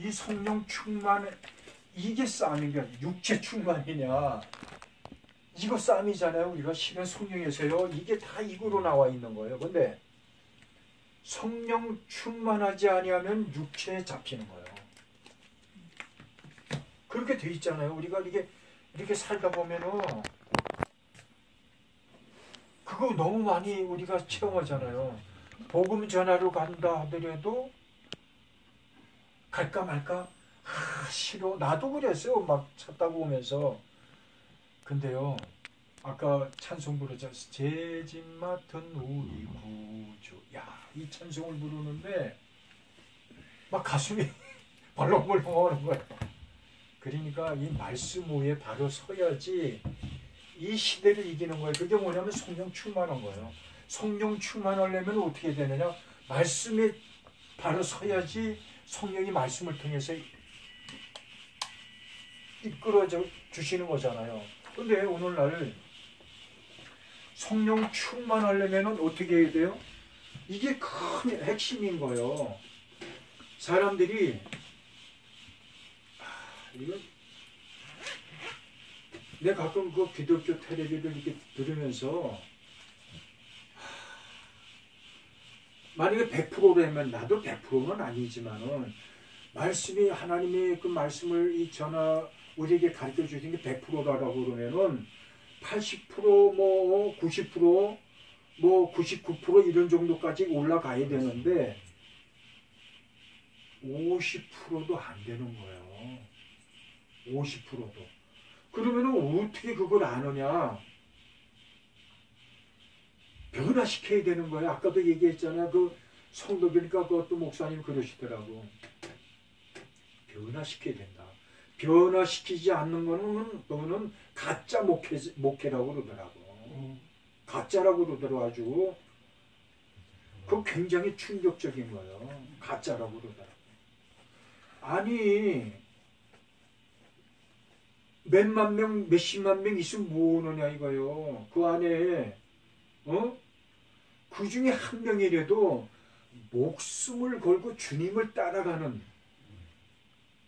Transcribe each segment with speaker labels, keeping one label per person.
Speaker 1: 이 성령 충만, 이게 싸움이냐, 육체 충만이냐, 이거 싸움이잖아요. 우리가 실은 성령에서요, 이게 다 이거로 나와 있는 거예요. 근데 성령 충만하지 아니하면 육체에 잡히는 거예요. 그렇게 돼 있잖아요. 우리가 이렇게 살다 보면은 그거 너무 많이 우리가 체험하잖아요. 복음 전하러 간다 하더라도 갈까 말까? 싫어. 나도 그랬어요. 막 차 타고 오면서. 근데요, 아까 찬송 부르셨어. 제 집 맡은 우리 구주. 야, 이 찬송을 부르는데 막 가슴이 벌렁벌렁하는 거예요. 그러니까 이 말씀 위에 바로 서야지 이 시대를 이기는 거예요. 그게 뭐냐면 성령 충만한 거예요. 성령 충만하려면 어떻게 되느냐? 말씀에 바로 서야지 성령이 말씀을 통해서 이끌어 주시는 거잖아요. 근데 오늘날 성령 충만하려면 어떻게 해야 돼요? 이게 큰 핵심인 거예요. 사람들이 이거 내가 가끔 그 기독교 텔레비를 이렇게 들으면서 만약에 100%라면 나도 100%는 아니지만은 말씀이 하나님의 그 말씀을 이 우리에게 가르쳐 주신 게 100%라고 그러면은 80% 뭐 90% 뭐 99% 이런 정도까지 올라가야 되는데 50%도 안 되는 거예요. 50%도. 그러면은 어떻게 그걸 아느냐? 변화시켜야 되는 거예요. 아까도 얘기했잖아요. 그 성도들니까 그것도 목사님 그러시더라고. 변화시켜야 된다. 변화시키지 않는 거는 너는 가짜 목회라고 그러더라고. 가짜라고 그러더라고. 그거 굉장히 충격적인 거예요. 가짜라고 그러더라고. 아니 몇만 명, 몇십만 명 있으면 뭐 하느냐 이거요. 그 안에 그 중에 한 명이라도 목숨을 걸고 주님을 따라가는,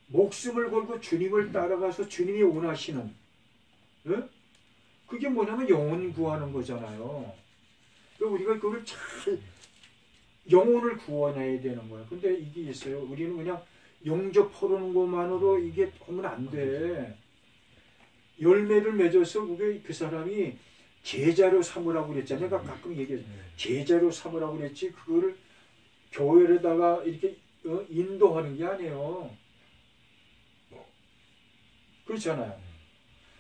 Speaker 1: 목숨을 걸고 주님을 따라가서 주님이 원하시는, 그게 뭐냐면 영혼 구하는 거잖아요. 그러니까 우리가 그걸 잘 영혼을 구원해야 되는 거예요. 근데 이게 있어요. 우리는 그냥 영접하는 것만으로 이게 하면 안 돼. 열매를 맺어서 그 사람이 제자로 삼으라고 그랬잖아요. 내가 가끔 얘기해요. 제자로 삼으라고 그랬지 그거를 교회에다가 이렇게 인도하는 게 아니에요. 그렇잖아요.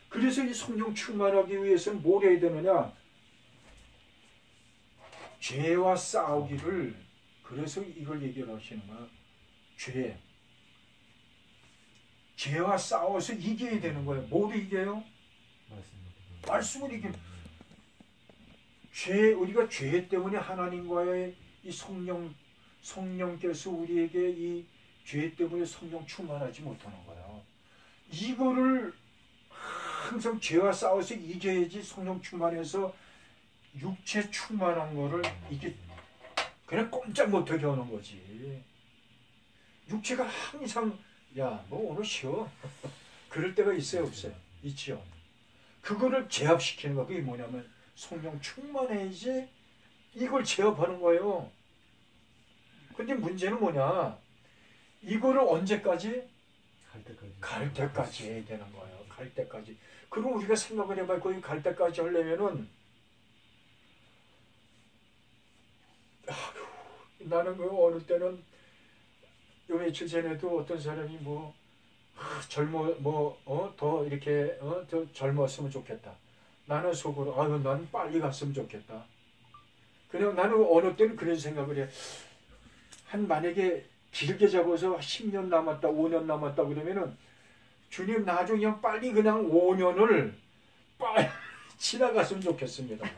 Speaker 1: 그래서 이 성령 충만하기 위해서는 뭘 해야 되느냐? 죄와 싸우기를, 그래서 이걸 얘기를 하시는 거야. 죄와 싸워서 이겨야 되는 거예요. 뭘 이겨요? 말씀을 이겨. 우리가 죄 때문에 하나님과의 이 성령께서 우리에게 이 죄 때문에 성령 충만하지 못하는 거예요. 이거를 항상 죄와 싸워서 이겨야지 성령 충만해서 육체 충만한 거를 이게 그냥 꼼짝 못하게 하는 거지. 육체가 항상 야, 뭐 오늘 쉬어. 그럴 때가 있어요, 없어요? 있죠. 그거를 제압시키는 거. 그게 뭐냐면 성령 충만해야지 이걸 제압하는 거예요. 근데 문제는 뭐냐? 이거를 언제까지? 갈 때까지 해야 되는 거예요. 갈 때까지. 그럼 우리가 생각을 해봐요. 거기 갈 때까지 하려면은 나는 그 어느 때는 요 며칠 전에도 어떤 사람이 더 이렇게 더 젊었으면 좋겠다. 나는 속으로 난 빨리 갔으면 좋겠다. 그냥 나는 어느 때는 그런 생각을 해. 만약에 길게 잡아서 10년 남았다, 5년 남았다 그러면은 주님 나중에 그냥 빨리 그냥 5년을 빨리 지나갔으면 좋겠습니다.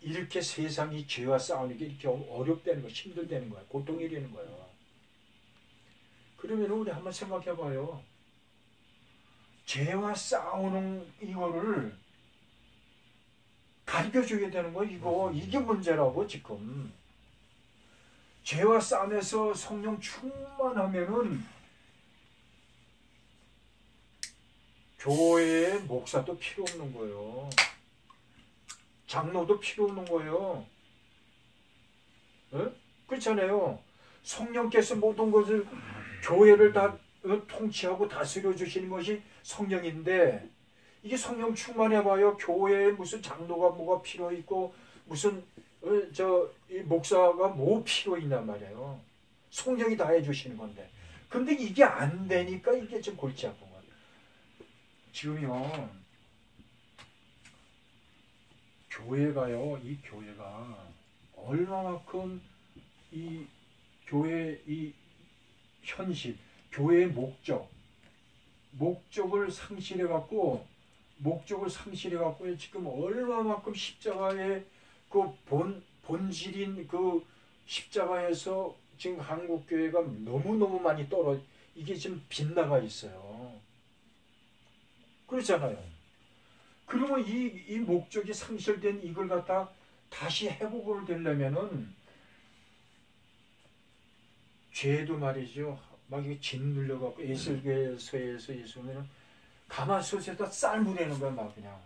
Speaker 1: 이렇게 세상이 죄와 싸우는 게 이렇게 어렵다는 거, 힘들다는 거야. 고통이 되는 거야. 그러면 우리 한번 생각해 봐요. 죄와 싸우는 이거를 가르쳐 줘야 되는 거 이게 문제라고 지금. 죄와 싸움에서 성령 충만하면은 교회에 목사도 필요 없는 거예요. 장로도 필요 없는 거예요. 에? 그렇잖아요. 성령께서 모든 것을 교회를 다 통치하고 다스려 주시는 것이 성령인데, 이게 성령 충만해봐요. 교회에 무슨 장로가 뭐가 필요 있고 무슨 이 목사가 뭐 필요 있단 말이에요. 성령이 다 해주시는 건데. 근데 이게 안 되니까 이게 좀 골치 아픈 거예요. 지금요, 교회가요, 이 교회가 얼마만큼 이 교회 이 현실, 교회의 목적을 상실해갖고 지금 얼마만큼 십자가의 그 본질인 그 십자가에서 지금 한국 교회가 너무너무 많이 이게 지금 빗나가 있어요. 그렇잖아요. 그러면 이 목적이 상실된 이걸 갖다 다시 회복을 되려면은 죄도 말이죠. 막 이게 짓눌려갖고 에스겔서에서 예수님은 가마솥에다 쌀무내는 거야. 막 그냥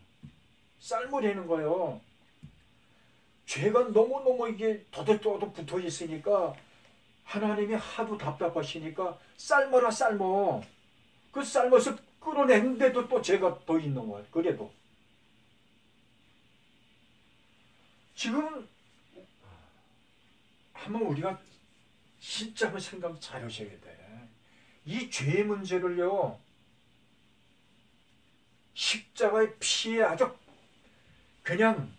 Speaker 1: 쌀무내는 거예요. 죄가 너무너무 이게 도덕도덕 붙어 있으니까 하나님이 하도 답답하시니까 삶어라 삶어. 그 삶아서 끌어내는데도 또 죄가 더 있는 거예요. 그래도 지금 한번 우리가 진짜 한번 생각 잘 하셔야 돼. 이 죄의 문제를요, 십자가의 피에 아주 그냥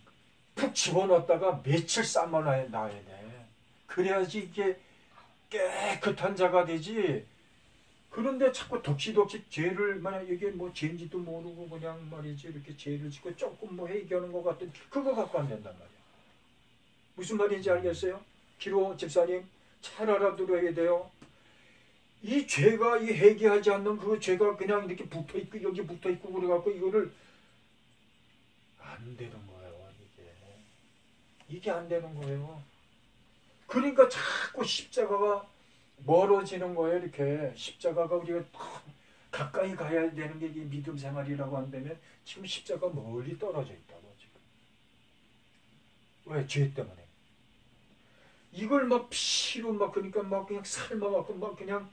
Speaker 1: 푹 집어넣었다가 며칠 삶아놔야 돼. 그래야지 이게 깨끗한 자가 되지. 그런데 자꾸 덕지덕지 죄를, 만약 이게 뭐 죄인지도 모르고 그냥 말이지 이렇게 죄를 짓고 조금 뭐 회개하는 것 같은 그거 갖고 안 된단 말이야. 무슨 말인지 알겠어요? 기로 집사님 잘 알아들어야 돼요. 이 죄가 이 회개하지 않는 그 죄가 그냥 이렇게 붙어있고 여기 붙어있고 그래갖고 이거를 안 되는 거예요. 이게 안 되는 거예요. 그러니까 자꾸 십자가가 멀어지는 거예요. 이렇게 십자가가 우리가 가까이 가야 되는 게 믿음 생활이라고 한다면 지금 십자가 멀리 떨어져 있다고 지금. 왜? 죄 때문에. 이걸 막 피로 막 그러니까 막 그냥 삶아갖고 막 그냥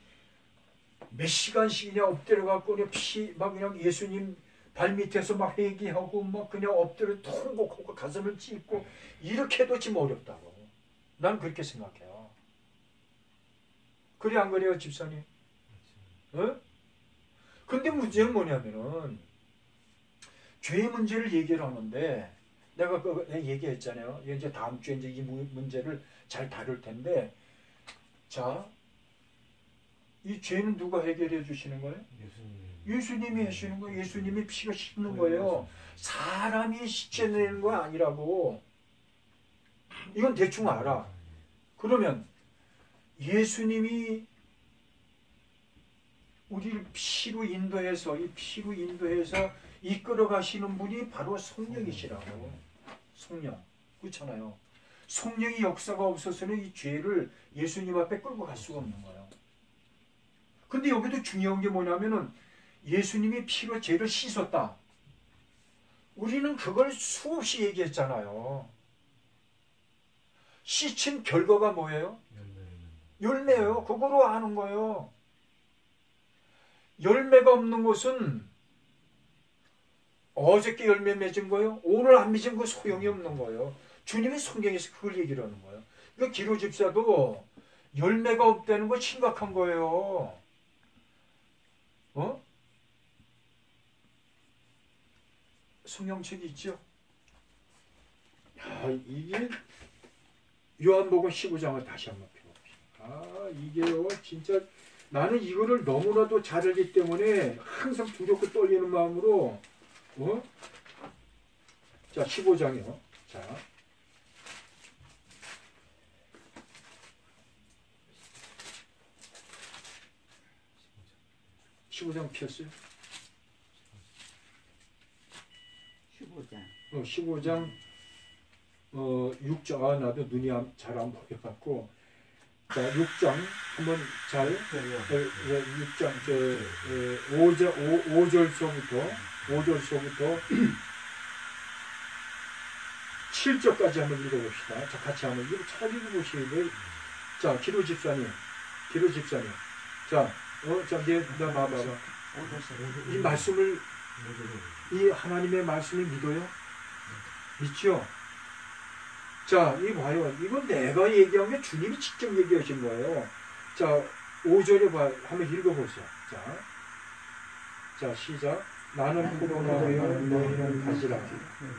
Speaker 1: 몇 시간씩이냐 엎드려갖고 그냥 막 그냥 예수님 발밑에서 막 회개하고 막 그냥 엎드려 통곡하고 가슴을 찢고 이렇게 해도 지금 어렵다고. 난 그렇게 생각해요. 그래 안 그래요 집사님? 어? 근데 문제는 뭐냐면은 죄의 문제를 얘기를 하는데 내가 얘기했잖아요. 이제 다음 주에 이제 이 문제를 잘 다룰 텐데, 자, 이 죄는 누가 해결해 주시는 거예요? 예수님이 하시는 거예요. 예수님이 피가 씻는 거예요. 사람이 씻어내는 거 아니라고. 이건 대충 알아. 그러면 예수님이 우리를 피로 인도해서 이끌어 가시는 분이 바로 성령이시라고. 성령. 그렇잖아요. 성령의 역사가 없어서는 이 죄를 예수님 앞에 끌고 갈 수가 없는 거예요. 근데 여기도 중요한 게 뭐냐면은 예수님이 피로 죄를 씻었다. 우리는 그걸 수없이 얘기했잖아요. 씻은 결과가 뭐예요? 열매예요. 그거로 아는 거예요. 열매가 없는 것은 어저께 열매 맺은 거예요. 오늘 안 맺은 거 소용이 없는 거예요. 주님의 성경에서 그걸 얘기를 하는 거예요. 그러니까 기도 집사도 열매가 없다는 거 심각한 거예요. 어? 성경책이 있죠? 야, 이게 요한복음 15장을 다시 한번 펴봅시다. 이게요, 진짜 나는 이거를 너무나도 잘 알기 때문에 항상 두렵고 떨리는 마음으로, 자, 15장이요. 자. 15장 폈어요? 15장. 15장 6장. 나도 눈이 잘 안 보여갖고 자, 6장 한번 잘 6장 5절서부터 7절까지 한번 읽어봅시다. 자, 같이 한번 이거 잘 읽어보시고요. 자, 기도 집사님. 자, 자, 나 봐봐. 이 말씀을, 이 하나님의 말씀을 믿어요? 믿죠? 자, 이 봐요. 이건 내가 얘기한 게 주님이 직접 얘기하신 거예요. 자, 5절에 봐. 한번 읽어보세요. 자, 시작. 나는 포도나무여 너희는 가지라.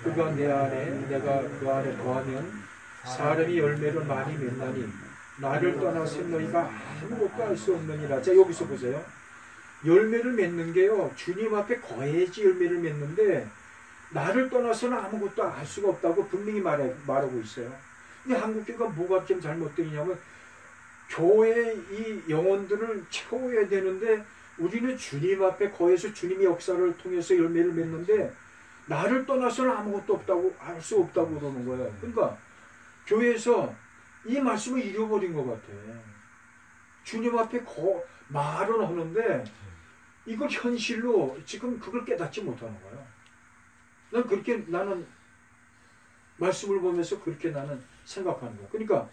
Speaker 1: 그가 내 안에 내가 그 안에 거하면 사람이 열매를 많이 맺나니 나를 떠나서 너희가 아무것도 할 수 없느니라. 자, 여기서 보세요. 열매를 맺는 게요, 주님 앞에 거해야지 열매를 맺는데 나를 떠나서는 아무것도 할 수가 없다고 분명히 말하고 있어요. 근데 한국교회가 뭐가 좀 잘못되냐면 교회의 이 영혼들을 채워야 되는데 우리는 주님 앞에 거해서 주님의 역사를 통해서 열매를 맺는데 나를 떠나서는 아무것도 없다고, 할 수 없다고 그러는 거예요. 그러니까 교회에서 이 말씀을 잃어버린 것 같아. 주님 앞에 말은 하는데 이걸 현실로 지금 그걸 깨닫지 못하는 거예요. 나는 말씀을 보면서 그렇게 나는 생각하는 거예요. 그러니까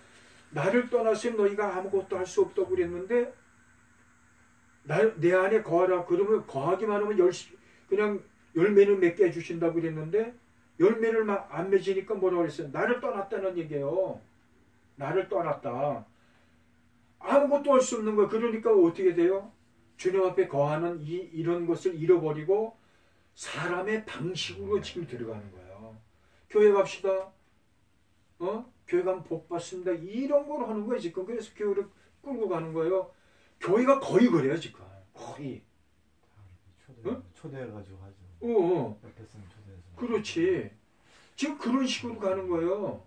Speaker 1: 나를 떠나서 너희가 아무것도 할 수 없다고 그랬는데 내 안에 거하라. 그러면 거하기만 하면 그냥 열매는 맺게 해주신다고 그랬는데 열매를 안 맺으니까 뭐라고 그랬어요? 나를 떠났다는 얘기예요. 나를 떠났다. 아무것도 할 수 없는 거예요. 그러니까 어떻게 돼요? 주님 앞에 거하는 이런 것을 잃어버리고 사람의 방식으로 지금 들어가는 거예요. 교회 갑시다. 교회 가면 복 받습니다. 이런 걸 하는 거예요, 지금. 그래서 교회를 끌고 가는 거예요. 교회가 거의 그래요, 지금. 거의.
Speaker 2: 초대해가지고 하죠. 옆에서는 초대해서.
Speaker 1: 그렇지. 지금 그런 식으로 가는 거예요.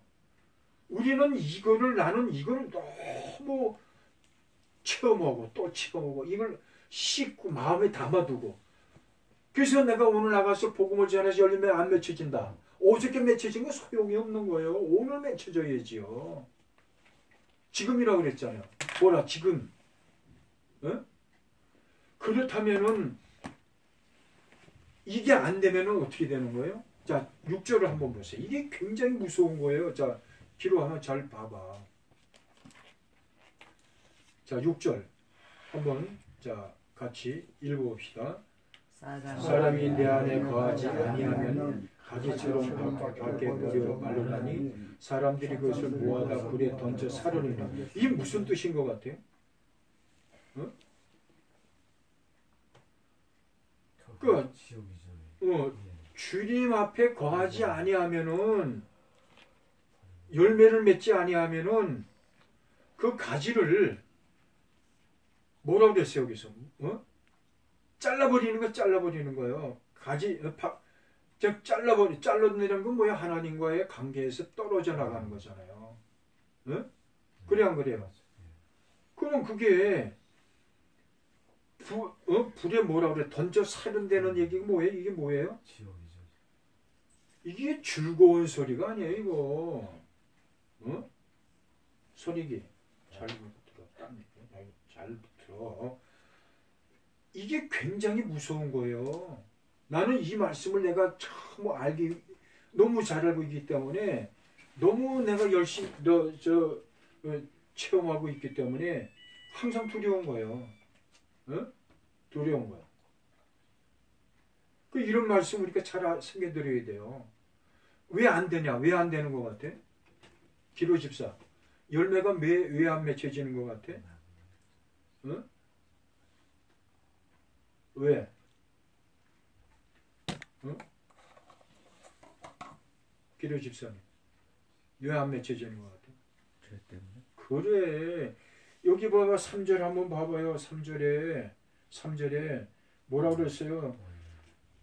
Speaker 1: 나는 이거를 너무 체험하고 또 체험하고 이걸 씻고 마음에 담아두고 그래서 내가 오늘 나가서 복음을 전해서 열매 안 맺혀진다. 어저께 맺혀진 건 소용이 없는 거예요. 오늘 맺혀져야지요. 지금이라고 그랬잖아요. 뭐라 지금. 그렇다면은 이게 안 되면은 어떻게 되는 거예요? 자, 6절을 한번 보세요. 이게 굉장히 무서운 거예요. 자, 기로 하나 잘 봐봐. 자, 6절 한번 자 같이 읽어봅시다. 사람이 내 안에 거하지 아니하면 가지처럼 밖에 버려 말르나니 사람들이 그것을 모아다 불에 던져 사르느니라. 이게 무슨 뜻인 것 같아요? 주님 앞에 거하지 아니하면은 열매를 맺지 아니하면은 그 가지를 뭐라고 그랬어요 여기서? 잘라버리는 거예요. 가지 잘라내는 건 뭐야? 하나님과의 관계에서 떨어져 나가는 거잖아요. 그래 안 그래요? 그럼 그게 불에 뭐라 그래? 던져 사른다는 얘기가 뭐예요? 이게 뭐예요?
Speaker 2: 지옥이죠.
Speaker 1: 이게 즐거운 소리가 아니에요, 이거. 소리기 잘 들어. 잘 들어. 이게 굉장히 무서운 거예요. 나는 이 말씀을 내가 참 너무 잘 알고 있기 때문에 너무 내가 열심히 체험하고 있기 때문에 항상 두려운 거예요. 두려운 거야. 이런 말씀 우리가 잘 새겨드려야 돼요. 왜 안 되냐? 왜 안 되는 것 같아? 기도 집사. 열매가 왜 안 맺혀지는 것 같아? 왜? 기도 집사님. 왜 안 맺혀지는 것 같아?
Speaker 2: 죄 때문에?
Speaker 1: 그래. 여기 봐봐. 3절 한번 봐봐요. 3절에 뭐라고 그랬어요?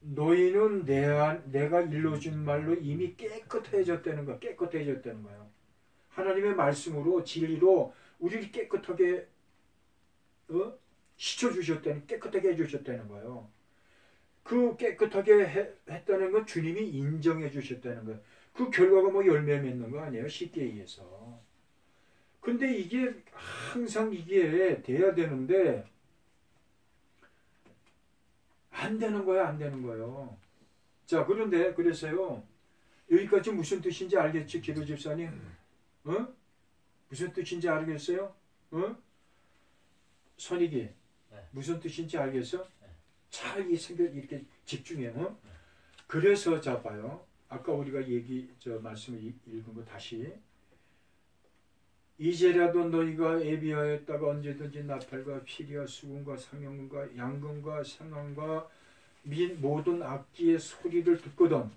Speaker 1: 너희는 내가 일러준 말로 이미 깨끗해졌다는 거야. 깨끗해졌다는 거예요. 하나님의 말씀으로 진리로 우리를 깨끗하게 깨끗하게 해주셨다는 거예요. 그 깨끗하게 했다는 건 주님이 인정해 주셨다는 거예요. 그 결과가 뭐 열매 맺는 거 아니에요? 쉽게 얘기해서. 근데 이게 항상 이게 돼야 되는데 안 되는 거야, 안 되는 거예요. 자, 그런데 그래서요. 여기까지 무슨 뜻인지 알겠지, 기도 집사님? 어? 무슨 뜻인지 알겠어요? 어? 선익이
Speaker 3: 네.
Speaker 1: 무슨 뜻인지 알겠어?
Speaker 3: 네.
Speaker 1: 잘 이 생각 이렇게 집중해. 어? 그래서 자 봐요. 아까 우리가 말씀을 읽은 거 다시. 이제라도 너희가 애비하였다가 언제든지 나팔과 피리와 수금과 상영과 양금과 상황과 모든 악기의 소리를 듣거든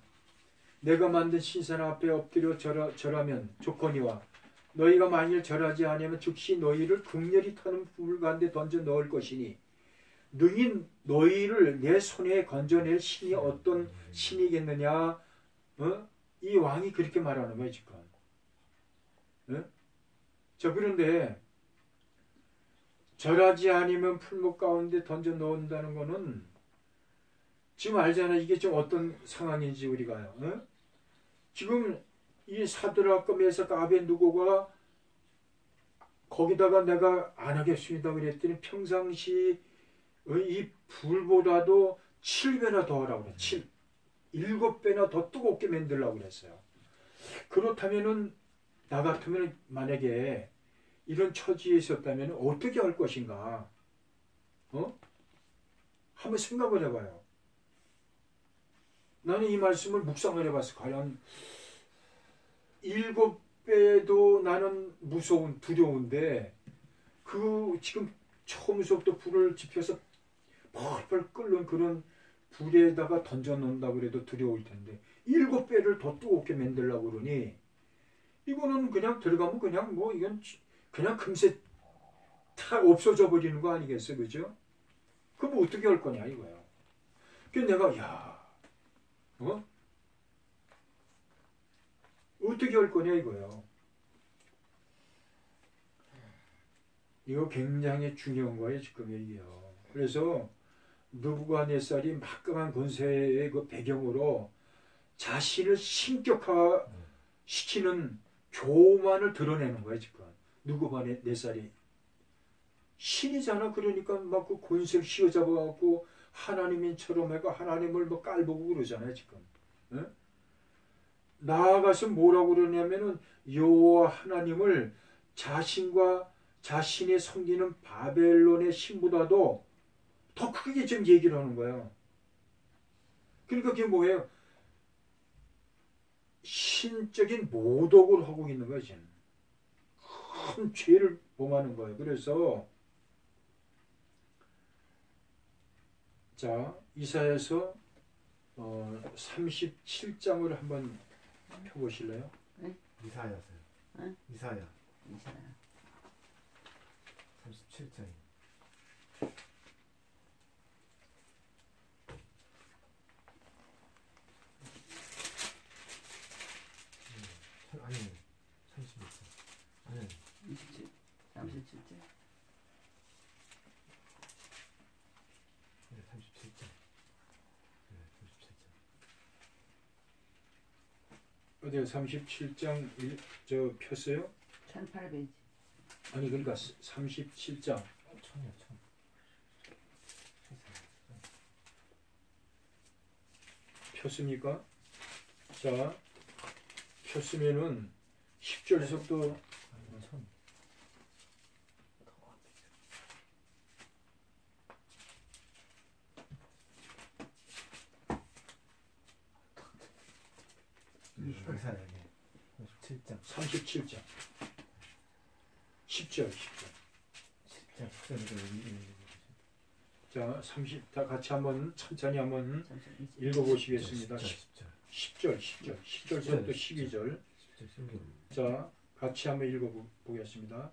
Speaker 1: 내가 만든 신상 앞에 엎드려 절하면 좋거니와 너희가 만일 절하지 아니하면 즉시 너희를 극렬히 타는 불 가운데 던져 넣을 것이니 능히 너희를 내 손에 건져낼 신이 어떤 신이겠느냐. 어? 이 왕이 그렇게 말하는 거예요 지금. 어? 자, 그런데 절하지 않으면 풀목 가운데 던져 넣는다는 거는 지금 알잖아. 이게 좀 어떤 상황인지 우리가요. 어? 지금 이 사드락과 메삭 아벤누고가 거기다가 내가 안 하겠습니다 그랬더니 평상시 이 불보다도 7배나 더 하라고 그래. 7배나 더 뜨겁게 만들라고 그랬어요. 그렇다면은 나 같으면 만약에 이런 처지에 있었다면 어떻게 할 것인가? 어? 한번 생각을 해봐요. 나는 이 말씀을 묵상을 해봤어. 과연 7배도 나는 두려운데 지금 처음부터 불을 지펴서 펄펄 끓는 그런 불에다가 던져 놓는다고 그래도 두려울 텐데 7배를 더 뜨겁게 만들려고 그러니 이거는 그냥 들어가면 그냥 이건 그냥 금세 다 없어져 버리는 거 아니겠어요? 그죠? 그럼 어떻게 할 거냐 이거예요. 그래서 내가 어떻게 할 거냐 이거예요. 이거 굉장히 중요한 거예요 지금 얘기요. 그래서 느부갓네살이 막강한 권세의 그 배경으로 자신을 신격화시키는 교만을 드러내는 거예요 지금. 느부갓네살이 신이잖아. 그러니까 막 그 권세를 휘어잡아갖고 하나님인처럼 해가 하나님을 깔보고 그러잖아요 지금. 에? 나아가서 뭐라고 그러냐면은 여호와 하나님을 자신과 자신의 섬기는 바벨론의 신보다도 더 크게 지금 얘기를 하는 거예요. 그러니까 그게 뭐예요? 신적인 모독을 하고 있는 거예요 지금. 큰 죄를 범하는 거예요. 그래서 자 이사야서 37장을 한번 펴보실래요?
Speaker 2: 네? 이사야서요. 네? 이사야 37장. 아니 36장. 아니
Speaker 4: 37. 37장.
Speaker 2: 네, 37장. 네, 37장.
Speaker 1: 어디요? 37장 폈어요?
Speaker 4: 1800.
Speaker 1: 아니 그러니까 37장.
Speaker 2: 천이요.
Speaker 1: 폈습니까? 자 폈으면은 10절서부터
Speaker 2: 천. 이사야 37장.
Speaker 1: 37장 10절. 자, 다 같이 한번 천천히 한번 읽어보시겠습니다. 10절부터 12절. 자, 같이 한번 읽어보겠습니다.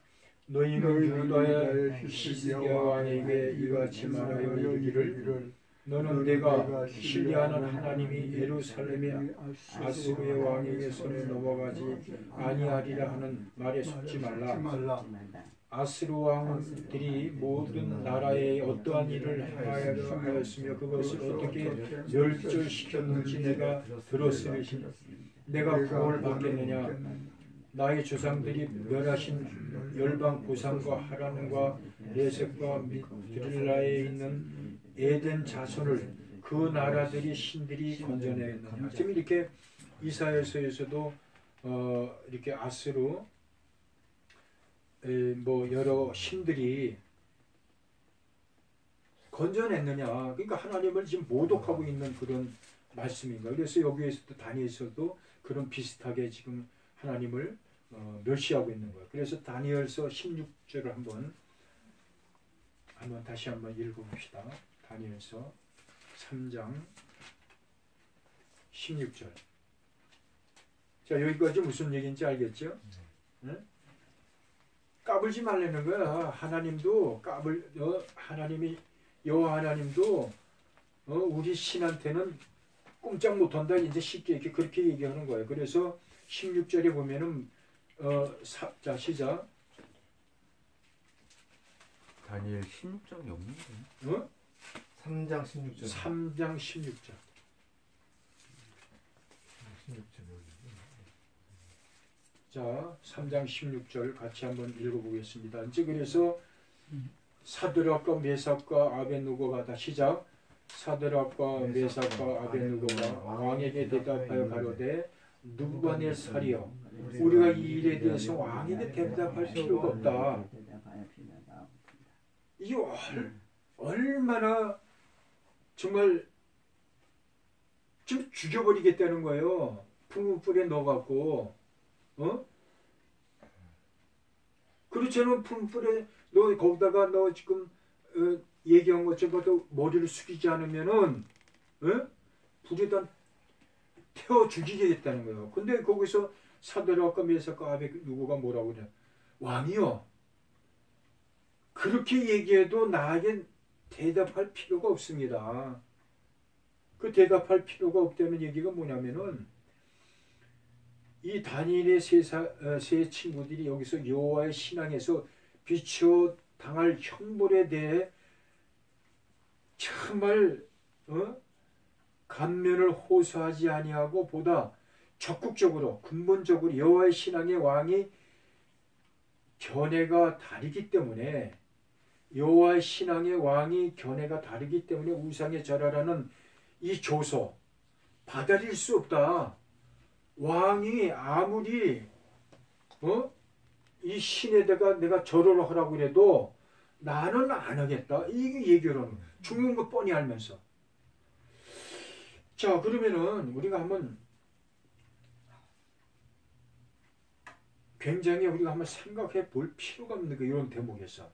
Speaker 1: 너희는 유다의 시스기야 왕에게 이같이 말하여 이르기를 너는 내가 신뢰하는 하나님이 예루살렘의 아수르의 왕에게 손에 넘어가지 아니하리라 하는 말에 속지 말라. 아스루 왕들이 모든 나라에 어떠한 일을 하였으며 그것을 어떻게 멸절시켰는지 내가 들었으니 내가 구원을 받겠느냐. 나의 조상들이 멸하신 열방 고산과 하란과 레섹과 미드릴라에 있는 에덴 자손을 그 나라들이 신들이 건져내느냐. 지금 이렇게 이사야서에서도 이렇게 아스로 뭐 여러 신들이 건져냈느냐. 그러니까 하나님을 지금 모독하고 있는 그런 말씀인가. 그래서 여기에서도 다니엘서도 그런 비슷하게 지금 하나님을 멸시하고 있는 거예요. 그래서 다니엘서 16절을 한번 다시 한번 읽어봅시다. 다니엘서 3장 16절. 자, 여기까지 무슨 얘기인지 알겠죠? 네? 까불지 말라는 거야. 하나님도 하나님이 여호와 하나님도 우리 신한테는 꼼짝 못한다. 이제 쉽게 이렇게 그렇게 얘기하는 거예요. 그래서 16절에 보면은 자 시작.
Speaker 3: 다니엘 16장이 없는데.
Speaker 2: 3장 16절.
Speaker 1: 3장 16절.
Speaker 2: 16절.
Speaker 1: 자, 3장 16절 같이 한번 읽어보겠습니다. 이제 그래서 사드락과 메삭과 아벤누고가 다 시작. 사드락과 메삭과 아벤누고가 왕에게 대답하여 가로되 누부갓네살이여, 우리가 이 일에 대해서 왕에게 대답할 필요가 없다. 이게 얼마나 정말 지금 죽여버리겠다는 거예요. 풀무불에 넣어갖고. 그렇잖아. 풀무불에 너 거기다가 너 지금 얘기한 것처럼 머리를 숙이지 않으면은 불에다 태워 죽이겠다는 거예요. 근데 거기서 사드락과 메삭과 아벤누고가 뭐라고 그래? 왕이요, 그렇게 얘기해도 나에게 대답할 필요가 없습니다. 그 대답할 필요가 없다는 얘기가 뭐냐면은 이 다니엘의 세 친구들이 여기서 여호와의 신앙에서 비추어 당할 형벌에 대해 정말 감면을 호소하지 아니하고 보다 적극적으로 근본적으로 여호와의 신앙의 왕이 견해가 다르기 때문에 여호와의 신앙의 왕이 견해가 다르기 때문에 우상에 절하라는 이 조소 받아들일 수 없다. 왕이 아무리 이 신에다가 내가 절을 하라고 해도 나는 안 하겠다. 이게 얘기를 하는 거예요. 죽는 거 뻔히 알면서. 자, 그러면은 우리가 한번 굉장히 우리가 한번 생각해 볼 필요가 없는 거 이런 대목에서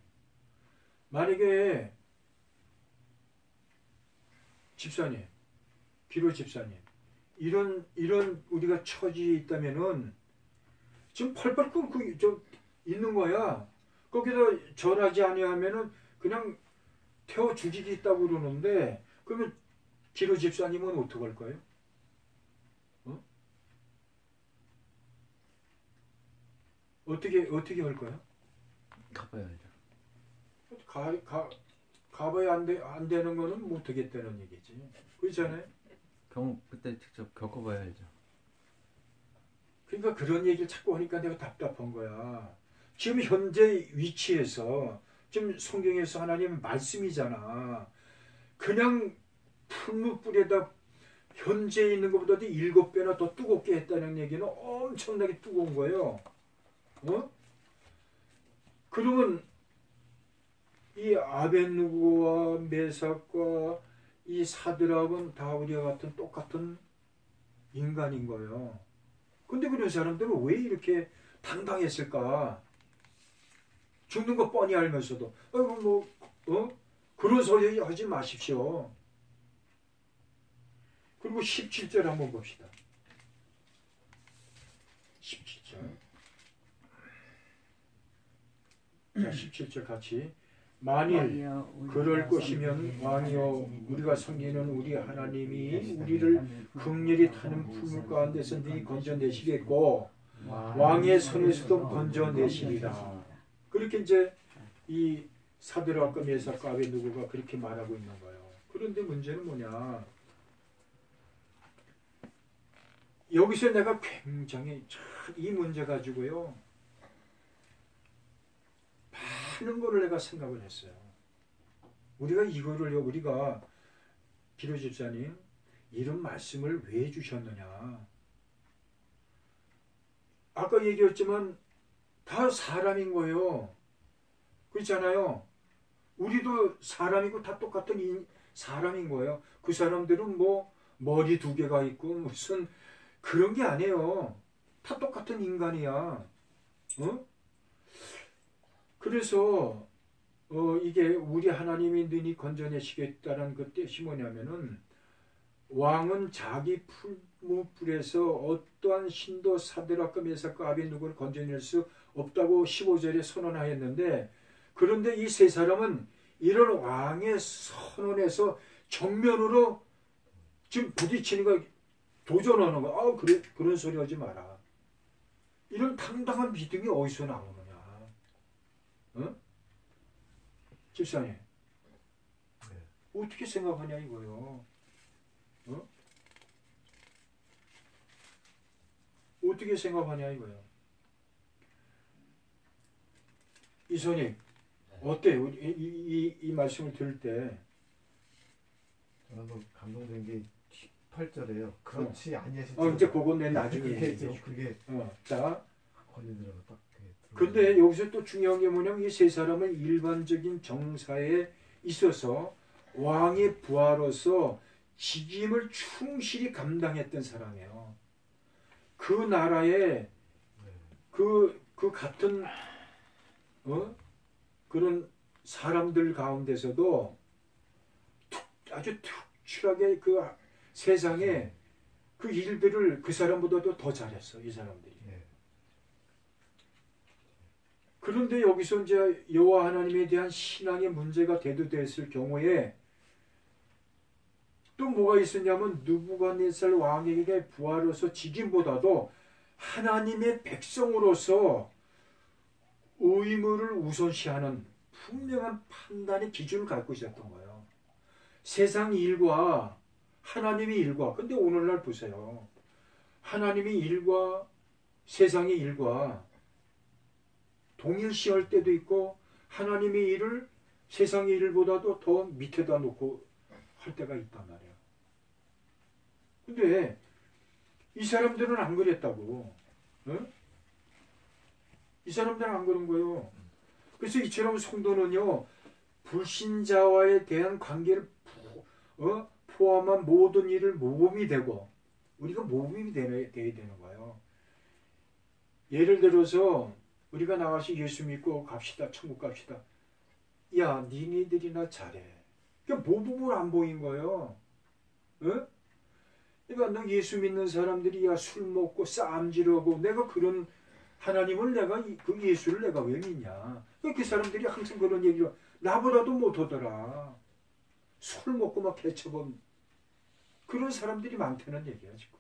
Speaker 1: 만약에 집사님, 기로 집사님, 이런 우리가 처지에 있다면은 지금 펄펄 끓고 좀 있는 거야. 거기다 절하지 아니하면은 그냥 태워 죽이겠다고 그러는데 그러면 기로 집사님은 어떻게 할 거예요? 어떻게 할 거야?
Speaker 3: 가봐야죠.
Speaker 1: 가봐야 안 되는 거는 못 하겠다는 얘기지. 그렇잖아요?
Speaker 3: 그때 직접 겪어봐야 알죠.
Speaker 1: 그러니까 그런 얘기를 자꾸 하니까 내가 답답한 거야. 지금 현재 위치에서 지금 성경에서 하나님 말씀이잖아. 그냥 풀무불에다 현재 있는 것보다도 7배나 더 뜨겁게 했다는 얘기는 엄청나게 뜨거운 거예요. 그러면 이 아벤누고와 메삭과 이 사드락은 다 우리와 같은 똑같은 인간인 거예요. 근데 그런 사람들은 왜 이렇게 당당했을까? 죽는 거 뻔히 알면서도 그런 소리 하지 마십시오. 그리고 17절 한번 봅시다. 17절. 자, 17절 같이. 만일 그럴 것이면 왕이여, 우리가 섬기는 우리 하나님이 우리를 극렬히 타는 풀물 가운데서 네 건져내시겠고 왕의 손에서도 건져내시리라. 그렇게 이제 이 사드락과 메삭과 아벤누고가 그렇게 말하고 있는 거예요. 그런데 문제는 뭐냐? 여기서 내가 굉장히 이 문제 가지고요 많은 거를 내가 생각을 했어요. 우리가 이거를요, 우리가 기도 집사님 이런 말씀을 왜 주셨느냐. 아까 얘기했지만 다 사람인 거예요. 그렇잖아요. 우리도 사람이고 다 똑같은 사람인 거예요. 그 사람들은 뭐 머리 2개가 있고 무슨 그런 게 아니에요. 다 똑같은 인간이야. 어? 그래서 이게 우리 하나님이 능히 건져내시겠다는 그 뜻이 뭐냐면은 왕은 자기 풀무불에서 어떠한 신도 사드락과 메삭과 아벤누고를 건져낼 수 없다고 15절에 선언하였는데, 그런데 이 세 사람은 이런 왕의 선언에서 정면으로 지금 부딪히는 거, 도전하는 거. 아, 그래, 그런 소리 하지 마라. 이런 당당한 믿음이 어디서 나오느냐. 어? 집사님, 어떻게 생각하냐 이거요. 어? 어떻게 생각하냐 이거요. 이선님, 어때요? 이 말씀을 들을 때.
Speaker 2: 저는 뭐 감동된 게 18절에요. 그렇지 아니하실
Speaker 1: 이제 그건 내 나중에
Speaker 2: 그게
Speaker 1: 얘기해.
Speaker 2: 그게
Speaker 1: 자,
Speaker 2: 걸리더라고 딱.
Speaker 1: 근데 여기서 또 중요한 게 뭐냐면 이 세 사람은 일반적인 정사에 있어서 왕의 부하로서 직임을 충실히 감당했던 사람이에요. 그 나라의 그 같은 그런 사람들 가운데서도 아주 특출하게 그 세상에 그 일들을 그 사람보다도 더 잘했어, 이 사람들이. 그런데 여기서 이제 여호와 하나님에 대한 신앙의 문제가 대두됐을 경우에 또 뭐가 있었냐면 느부갓네살 왕에게 부하로서 직임보다도 하나님의 백성으로서 의무를 우선시하는 분명한 판단의 기준을 갖고 있었던 거예요. 세상 일과 하나님의 일과, 근데 오늘날 보세요. 하나님의 일과 세상의 일과 동일시할 때도 있고 하나님의 일을 세상의 일보다도 더 밑에다 놓고 할 때가 있단 말이에요. 근데 이 사람들은 안 그랬다고. 어? 이 사람들은 안 그런 거예요. 그래서 이처럼 성도는요, 불신자와에 대한 관계를 포함한 모든 일을 모범이 되고, 우리가 모범이 되어야 되는 거예요. 예를 들어서 우리가 나와서 예수 믿고 갑시다, 천국 갑시다. 야, 니네들이나 잘해. 그러니까 모범을 안 보인 거예요. 어? 그러니까 너 예수 믿는 사람들이 야, 술 먹고 싸움지르고, 내가 그런 하나님을 내가 그 예수를 내가 왜 믿냐. 그 사람들이 항상 그런 얘기를 나보다도 못하더라. 술 먹고 막 개쳐본 그런 사람들이 많다는 얘기야 지금.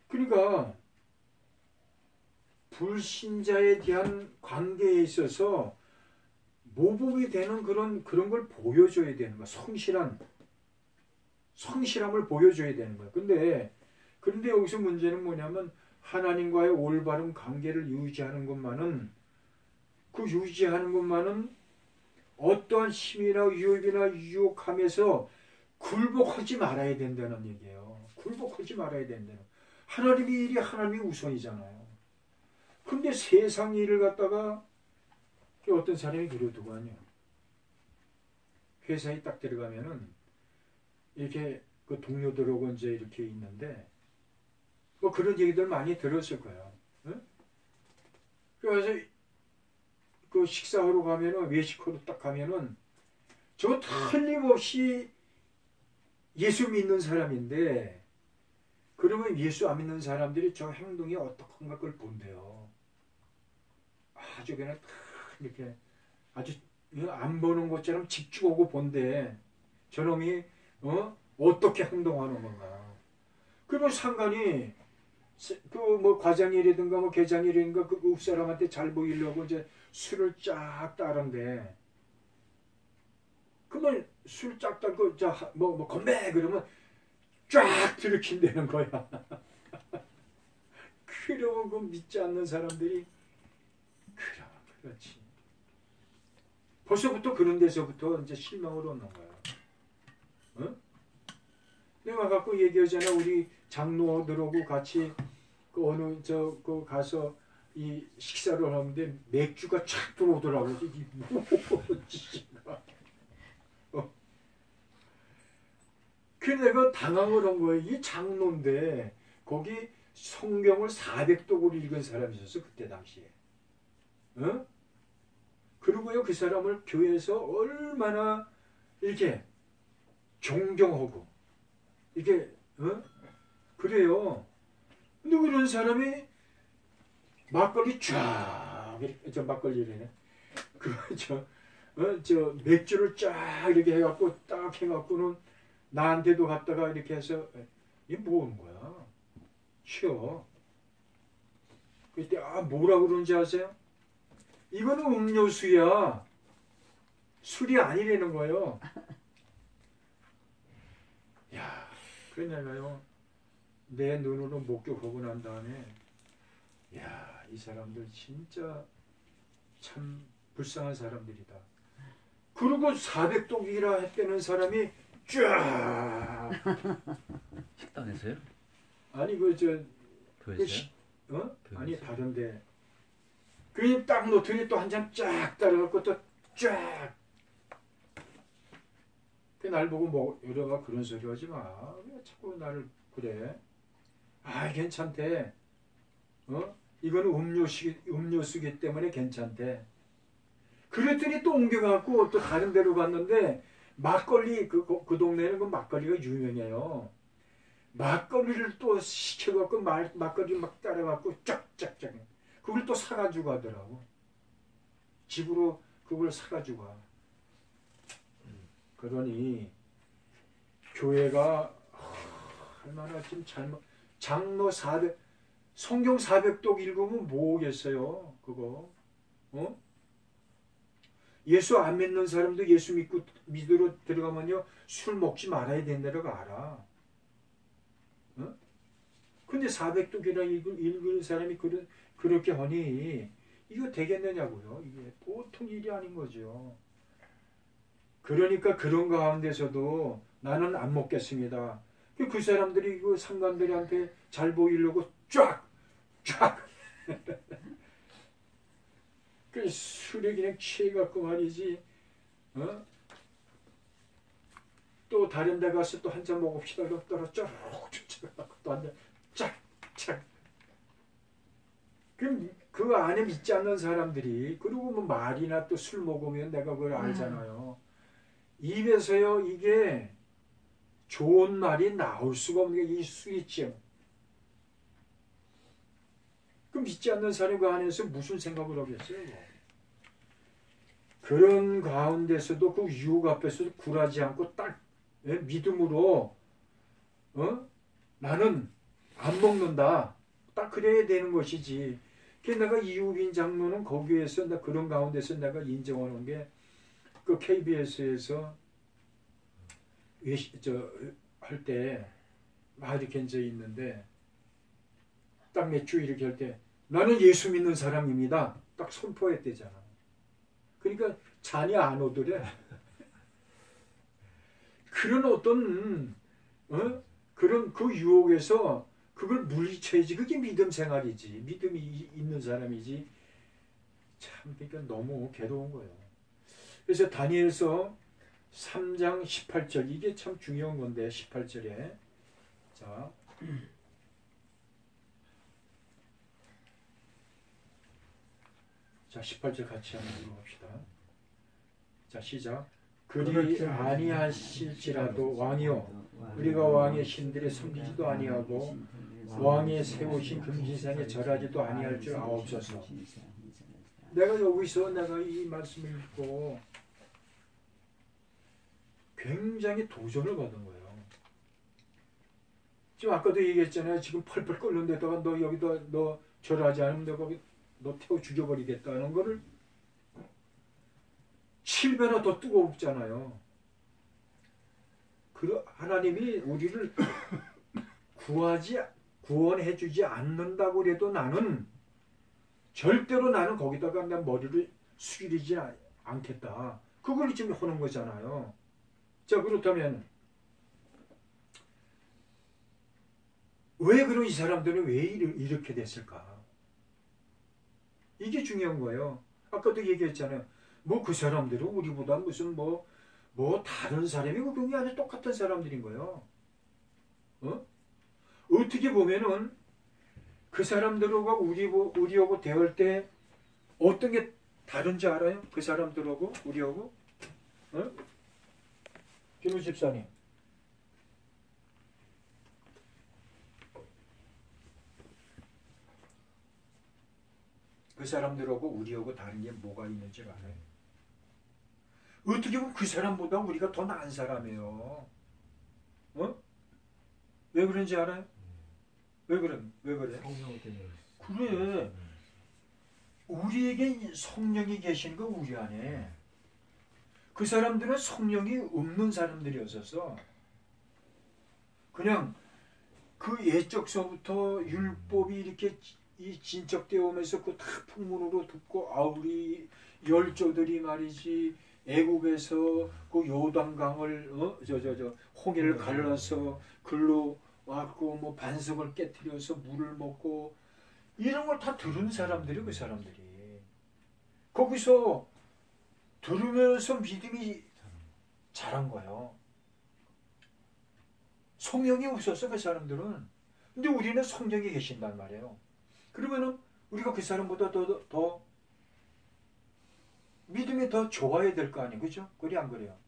Speaker 1: 그러니까 불신자에 대한 관계에 있어서 모범이 되는 그런 걸 보여줘야 되는 거야. 성실함을 보여줘야 되는 거야. 그런데 여기서 문제는 뭐냐면 하나님과의 올바른 관계를 유지하는 것만은, 그 유지하는 것만은 어떠한 힘이나 유혹이나 유혹함에서 굴복하지 말아야 된다는 얘기예요. 굴복하지 말아야 된다는. 하나님의 일이 하나님이 우선이잖아요. 근데 세상 일을 갖다가 어떤 사람이 그려두고 하냐. 회사에 딱 들어가면은 이렇게 그 동료들하고 이제 이렇게 있는데 뭐 그런 얘기들 많이 들었을 거예요. 응? 그래서 그 식사하러 가면은 외식하러 딱 가면은 저 틀림없이 예수 믿는 사람인데, 그러면 예수 안 믿는 사람들이 저 행동이 어떡한가 그걸 본대요. 아주 그냥 이렇게 아주 안 보는 것처럼 집중하고 본대. 저놈이 어떻게 행동하는 건가. 그러면 상관이 그 뭐 과장이라든가 뭐 계장이라든가 그 읍사람한테 잘 보이려고 이제 술을 쫙 따른데, 그러면 술 쫙 따고 뭐 건배 그러면 쫙 들이킨다는 거야. 그러면 그 믿지 않는 사람들이 그러면 그렇지. 벌써부터 그런 데서부터 이제 실망을 얻는 거야. 어? 내가 갖고 얘기하잖아. 우리 장로들하고 같이 그 어느 그 가서 이 식사를 하는데 맥주가 촥 들어오더라고. 이게 뭐지가. 그래서 내가 당황을 한 거야. 이게 장로인데 거기 성경을 400독을 읽은 사람이 있었어. 그때 당시에. 어? 그리고요 그 사람을 교회에서 얼마나 이렇게 존경하고 이게 그래요. 근데 그런 사람이 막걸리 쫙 이렇게 저 막걸리래네. 그저 맥주를 쫙 이렇게 해갖고 딱 해갖고는 나한테도 갖다가 이렇게 해서 이게 뭐 하는 거야? 쉬어. 그때 뭐라 그러는지 아세요? 이거는 음료수야. 술이 아니라는 거예요. 야, 그래 내가요. 내 눈으로 목격하고 난 다음에 야, 이 사람들 진짜 참 불쌍한 사람들이다. 그리고 400독이라 했다는 사람이 쫙
Speaker 3: 식당에서요?
Speaker 1: 아니
Speaker 3: 교회에서요?
Speaker 1: 아니 다른데 그냥 딱 놓더니 또 한 잔 쫙 따라갖고 또 쫙. 날 보고 뭐 여러가 그런 소리 하지 마. 왜 자꾸 나를 그래? 괜찮대. 이거는 음료수기 때문에 괜찮대. 그랬더니 또 옮겨갖고 또 다른 데로 갔는데 막걸리 그 동네는 그 막걸리가 유명해요. 막걸리를 또 시켜갖고 막걸리 막 따라갖고 쫙쫙쫙 그걸 또 사가지고 가더라고. 집으로 그걸 사가지고 가. 그러니 교회가 얼마나 지금 장로 400 성경 400독 읽으면 뭐겠어요 그거. 예수 안 믿는 사람도 예수 믿으러 들어가면요 술 먹지 말아야 된다는 거 알아. 근데 400독이나 읽은 사람이 그렇게 하니 이거 되겠느냐고요. 이게 보통 일이 아닌 거죠. 그러니까 그런 가운데서도 나는 안 먹겠습니다. 그 사람들이 그 상관들한테 잘 보이려고 쫙 그 술에 그냥 취해갖고 말이지. 또 다른 데 가서 또 한 잔 먹읍시다. 그럼 떨어져 쫓아가고 또 한 잔 쫙쫙. 그럼 그 안에 믿지 않는 사람들이 그리고 뭐 말이나 또 술 먹으면 내가 그걸 알잖아요. 입에서요 이게 좋은 말이 나올 수가 없는 게 이 술이죠. 그 믿지 않는 사람이 그 안에서 무슨 생각을 하겠어요? 뭐. 그런 가운데서도 그 유혹 앞에서도 굴하지 않고 딱 믿음으로 나는 안 먹는다. 딱 그래야 되는 것이지. 그래서 내가 이우빈 장로는 거기에서 그런 가운데서 내가 인정하는 게 그 KBS에서 할 때 막 이렇게 앉아 있는데 딱 몇 주 이렇게 할 때 나는 예수 믿는 사람입니다. 딱 선포했대잖아. 그러니까 잔이 안 오더래. 그런 어떤 그런 그 유혹에서 그걸 물리쳐야지. 그게 믿음 생활이지. 믿음이 있는 사람이지. 참 그러니까 너무 괴로운 거예요. 그래서 다니엘서 3장 18절 이게 참 중요한 건데 18절에 자 18절 같이 한번 읽어봅시다. 자 시작. 그리 아니하실지라도 왕이요 우리가 왕의 신들의 섬기지도 아니하고 왕의 세우신 금신상에 절하지도 아니할 줄 아옵소서. 내가 여기서 내가 이 말씀을 읽고 굉장히 도전을 받은 거예요. 지금 아까도 얘기했잖아요. 지금 펄펄 끓는 데다가 너 여기다 너 절하지 않으면 내가 너 태워 죽여버리겠다는 거를 7배나 더 뜨겁잖아요. 하나님이 우리를 구하지 구원해주지 않는다고 해도 나는 절대로 나는 거기다가 내 머리를 숙이지 않겠다. 그걸 지금 하는 거잖아요. 자, 그렇다면 왜 그런 이 사람들은 왜 이렇게 됐을까? 이게 중요한 거예요. 아까도 얘기했잖아요. 뭐 그 사람들은 우리보다 무슨 뭐 다른 사람이고 그게 아니라 똑같은 사람들인 거예요. 어떻게 보면은 그 사람들하고 우리하고 대할 때 어떤 게 다른지 알아요? 그 사람들하고 우리하고? 김우 집사님. 그 사람들하고 우리하고 다른 게 뭐가 있는지 알아요? 어떻게 보면 그 사람보다 우리가 더 나은 사람이에요. 왜 그런지 알아요? 왜 그래?
Speaker 2: 성령 때문에.
Speaker 1: 그래. 우리에게 성령이 계신 거 우리 안에. 그 사람들은 성령이 없는 사람들이었어서 그냥 그 옛적서부터 율법이 이렇게 진척되어 오면서 그 다 풍문으로 듣고 우리 열조들이 말이지 애국에서 그 요단강을 홍해를 갈라서 글로 왔고 뭐 반석을 깨뜨려서 물을 먹고 이런 걸 다 들은 사람들이 그 사람들이 거기서 들으면서 믿음이 자란 거예요. 성령이 없었어 그 사람들은. 근데 우리는 성령이 계신단 말이에요. 그러면은 우리가 그 사람보다 더 믿음이 더 좋아야 될 거 아니에요. 그죠? 그래 안 그래요?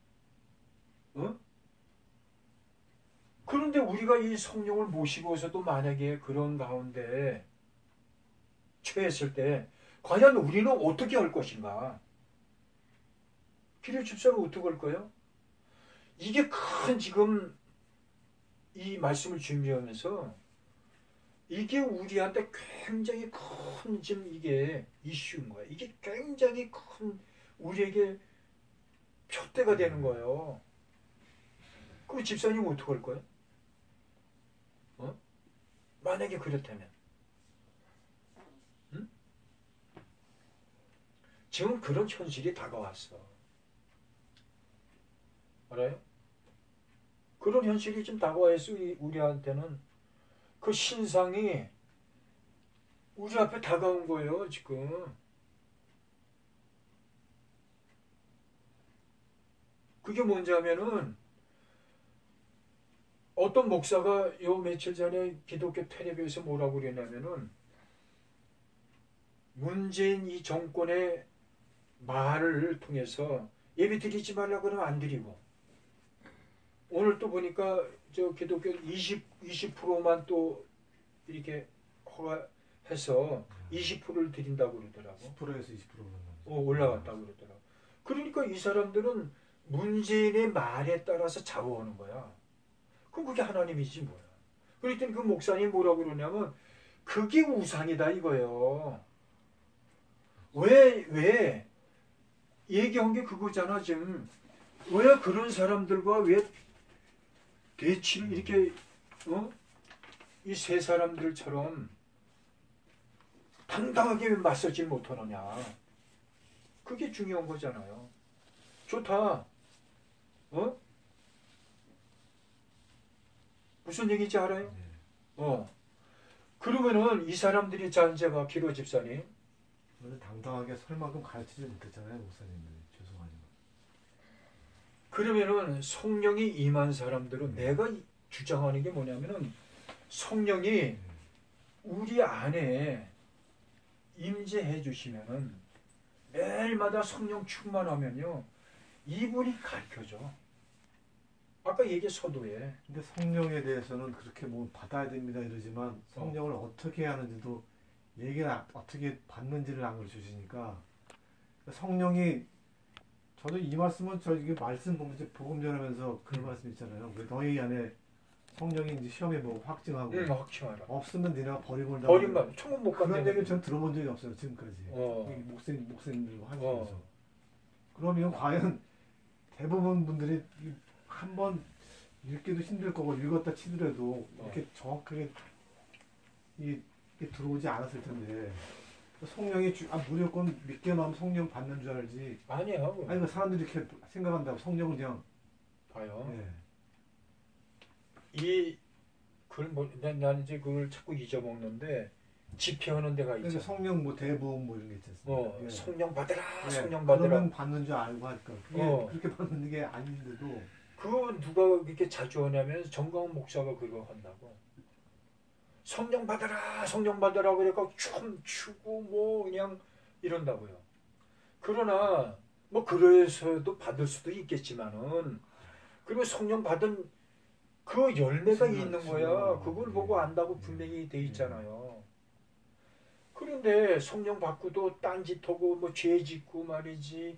Speaker 1: 그런데 우리가 이 성령을 모시고서도 만약에 그런 가운데 처했을 때 과연 우리는 어떻게 할 것인가? 기도 집사는 어떻게 할 거예요? 이게 큰 지금 이 말씀을 준비하면서 이게 우리한테 굉장히 큰 지금 이게 이슈인 거예요. 이게 굉장히 큰 우리에게 표대가 되는 거예요. 그럼 집사님 어떻게 할 거예요? 만약에 그렇다면 지금 그런 현실이 다가왔어. 알아요? 그런 현실이 좀 다가와서 우리한테는 그 신상이 우리 앞에 다가온 거예요, 지금. 그게 뭔지 하면은 어떤 목사가 요 며칠 전에 기독교 텔레비에서 뭐라고 그랬냐면은 문재인 이 정권의 말을 통해서 예배 드리지 말라고 그러면 안 드리고 오늘 또 보니까 저 기독교 20%만 또 이렇게 허가해서 20%를 드린다고 그러더라고.
Speaker 2: 10%에서 20%로
Speaker 1: 올라갔다고 그러더라고. 그러니까 이 사람들은 문재인의 말에 따라서 좌우하는 거야. 그럼 그게 하나님이지 뭐야. 그랬더니 그 목사님이 뭐라고 그러냐면 그게 우상이다 이거예요. 왜 얘기한 게 그거잖아 지금. 왜 그런 사람들과 왜 대치를 이렇게 이 세 사람들처럼 당당하게 맞서지 못하느냐. 그게 중요한 거잖아요. 좋다. 무슨 얘기인지 알아요? 그러면은 이 사람들이 잔재가 기로 집사님
Speaker 2: 당당하게 설 만큼 가르치지 못했잖아요, 목사님들이. 죄송하지만.
Speaker 1: 그러면은 성령이 임한 사람들은 내가 주장하는 게 뭐냐면은 성령이 우리 안에 임재해 주시면은 매일마다 성령 충만하면요 이분이 가르쳐줘. 아까 얘기한 서도에.
Speaker 2: 근데 성령에 대해서는 그렇게 뭐 받아야 됩니다 이러지만 성령을 어떻게 하는지도 얘기를 어떻게 받는지를 안 가르쳐주시니까 성령이 저도 이 말씀은 이게 말씀 보면서 복음 전하면서 그런 말씀 있잖아요. 너희 안에 성령이 이제 시험에 뭐 확증하고
Speaker 1: 확증하라.
Speaker 2: 없으면 니네가 버림을
Speaker 1: 버림만 천국 못
Speaker 2: 그런
Speaker 1: 가는
Speaker 2: 얘기를 전 들어본 적이 없어요 지금까지. 목사님들과 하시면서. 그러면 과연 대부분 분들이 한번 읽기도 힘들 거고 읽었다 치더라도 이렇게 정확하게 이게 들어오지 않았을 텐데 성령이 무조건 믿게 나오면 성령 받는 줄 알지.
Speaker 1: 아니야.
Speaker 2: 아니 그 사람들이 이렇게 생각한다고 성령을 그냥
Speaker 1: 봐요.
Speaker 2: 예.
Speaker 1: 그걸 난 이제 그걸 자꾸 잊어먹는데 집회하는 데가
Speaker 2: 그러니까
Speaker 1: 있잖아.
Speaker 2: 성령 뭐 대부흥 뭐 이런 게 있지 않습니까? 예.
Speaker 1: 성령 받으라,
Speaker 2: 예.
Speaker 1: 성령 받으라.
Speaker 2: 그러면 받는 줄 알고 하니까 그게
Speaker 1: 어.
Speaker 2: 그렇게 받는 게 아닌데도
Speaker 1: 그거 누가 그렇게 자주 하냐면 정광훈 목사가 그거 한다고. 성령 받으라, 성령 받으라 그러니까 춤추고 뭐 그냥 이런다고요. 그러나 뭐 그래서도 받을 수도 있겠지만은 그리고 성령 받은 그 열매가 있는 거야. 그걸 보고 안다고 분명히 돼 있잖아요. 그런데 성령 받고도 딴짓하고 뭐 죄 짓고 말이지.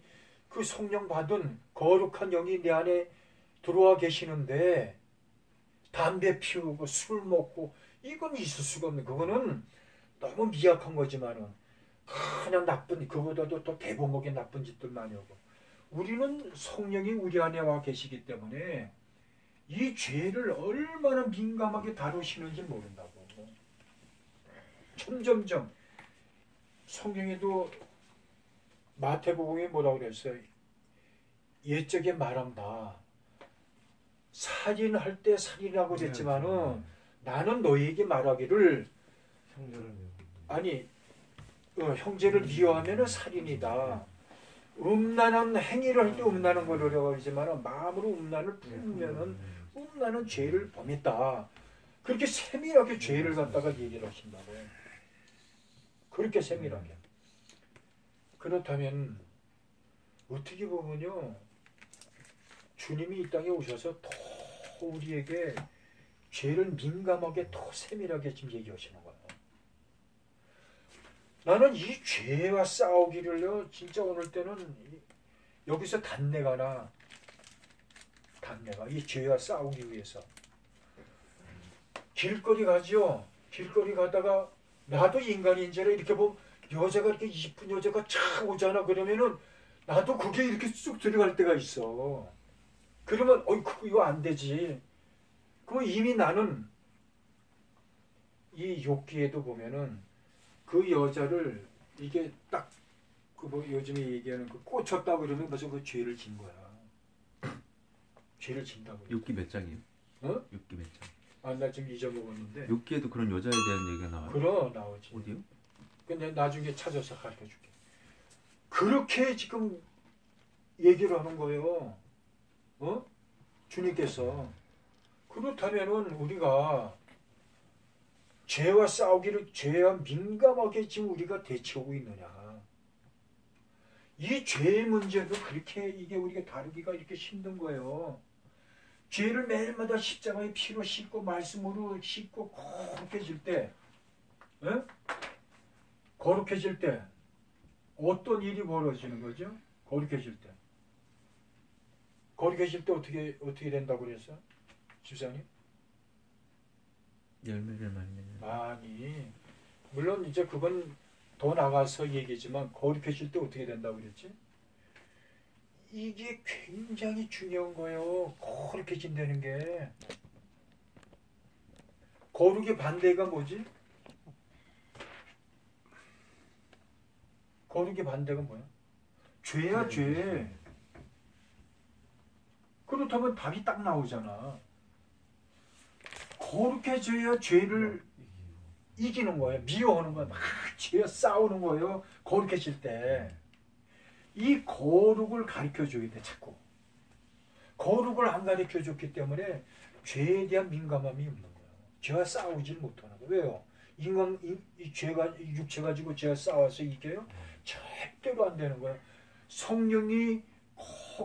Speaker 1: 그 성령 받은 거룩한 영이 내 안에 들어와 계시는데 담배 피우고 술 먹고 이건 있을 수가 없는. 그거는 너무 미약한 거지만은 그냥 나쁜, 그보다도 더 대범하게 나쁜 짓들 많이 하고. 우리는 성령이 우리 안에 와 계시기 때문에 이 죄를 얼마나 민감하게 다루시는지 모른다고. 점점점 성경에도 마태복음에 뭐라고 그랬어요? 옛적에 말한다. 살인할 때 살인하고 그랬지만은 나는 너희에게 말하기를 아니 형제를 미워하면은 살인이다. 음란한 행위를 할 때 음란한 걸 어려워하지만 마음으로 음란을 품으면은 음란은 죄를 범했다. 그렇게 세밀하게 죄를 갖다가 얘기를 하신다고. 그렇게 세밀하게. 그렇다면 어떻게 보면요, 주님이 이 땅에 오셔서 더 우리에게 죄를 민감하게 더 세밀하게 지금 얘기하시는 거예요. 나는 이 죄와 싸우기를요, 진짜 오늘 때는 여기서 단내가 나. 단내가 이 죄와 싸우기 위해서. 길거리 가죠. 길거리 가다가 나도 인간인지라 이렇게 보면 여자가 이렇게 이쁜 여자가 착 오잖아. 그러면은 나도 그게 이렇게 쑥 들어갈 때가 있어. 그러면 이거 안 되지. 그럼 이미 나는 이 욕기에도 보면은 그 여자를 이게 딱 그 뭐 요즘에 얘기하는 그 꽂혔다 그러면 벌써 그 죄를 진 거야. 죄를 진다고.
Speaker 3: 욥기 몇 장이에요?
Speaker 1: 어?
Speaker 3: 욥기 몇 장?
Speaker 1: 아, 나 지금 잊어먹었는데.
Speaker 3: 욥기에도 그런 여자에 대한 얘기가 나와요?
Speaker 1: 그럼 나오지.
Speaker 3: 어디요?
Speaker 1: 근데 나중에 찾아서 가르쳐 줄게. 그렇게 지금 얘기를 하는 거예요. 주님께서. 그렇다면은 우리가 죄와 싸우기를 죄와 민감하게 지금 우리가 대처하고 있느냐. 이 죄의 문제도 그렇게 이게 우리가 다루기가 이렇게 힘든 거예요. 죄를 매일마다 십자가의 피로 씻고 말씀으로 씻고 거룩해질 때, 거룩해질 때 어떤 일이 벌어지는 거죠? 거룩해질 때. 거룩해질 때 어떻게 된다고 그랬어? 집사님?
Speaker 3: 열매를 맺는.
Speaker 1: 아니, 물론 이제 그건 더 나가서 얘기지만 거룩해질 때 어떻게 된다고 그랬지? 이게 굉장히 중요한 거예요. 거룩해진다는 게. 거룩의 반대가 뭐지? 거룩의 반대가 뭐야? 죄야, 죄. 그렇다면 답이 딱 나오잖아. 거룩해져야 죄를 이기는 거예요. 미워하는 거예요. 막 죄와 싸우는 거예요. 거룩해질 때. 이 거룩을 가르쳐줘야 돼, 자꾸. 거룩을 안 가르쳐줬기 때문에 죄에 대한 민감함이 없는 거예요. 죄와 싸우질 못하는 거예요. 왜요? 이 죄가, 이 육체 가지고 죄와 싸워서 이겨요? 절대로 안 되는 거예요. 성령이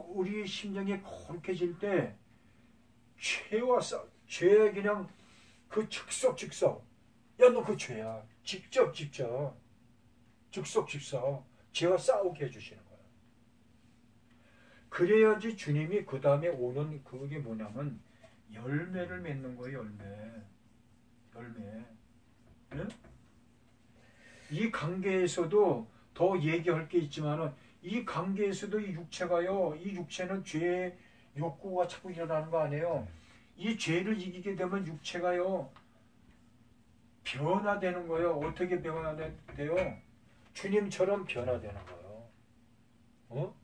Speaker 1: 우리 심령에 거룩해질 때 죄와 죄에 그냥 그 즉석 야, 너 그 죄야. 직접 즉석 죄와 싸우게 해주시는 거예요. 그래야지 주님이 그 다음에 오는 그게 뭐냐면 열매를 맺는 거예요. 열매. 응? 이 관계에서도 더 얘기할 게 있지만은 이 관계에서도 이 육체가요. 이 육체는 죄의 욕구가 자꾸 일어나는 거 아니에요. 이 죄를 이기게 되면 육체가요. 변화되는 거예요. 어떻게 변화돼요? 주님처럼 변화되는 거예요. 어?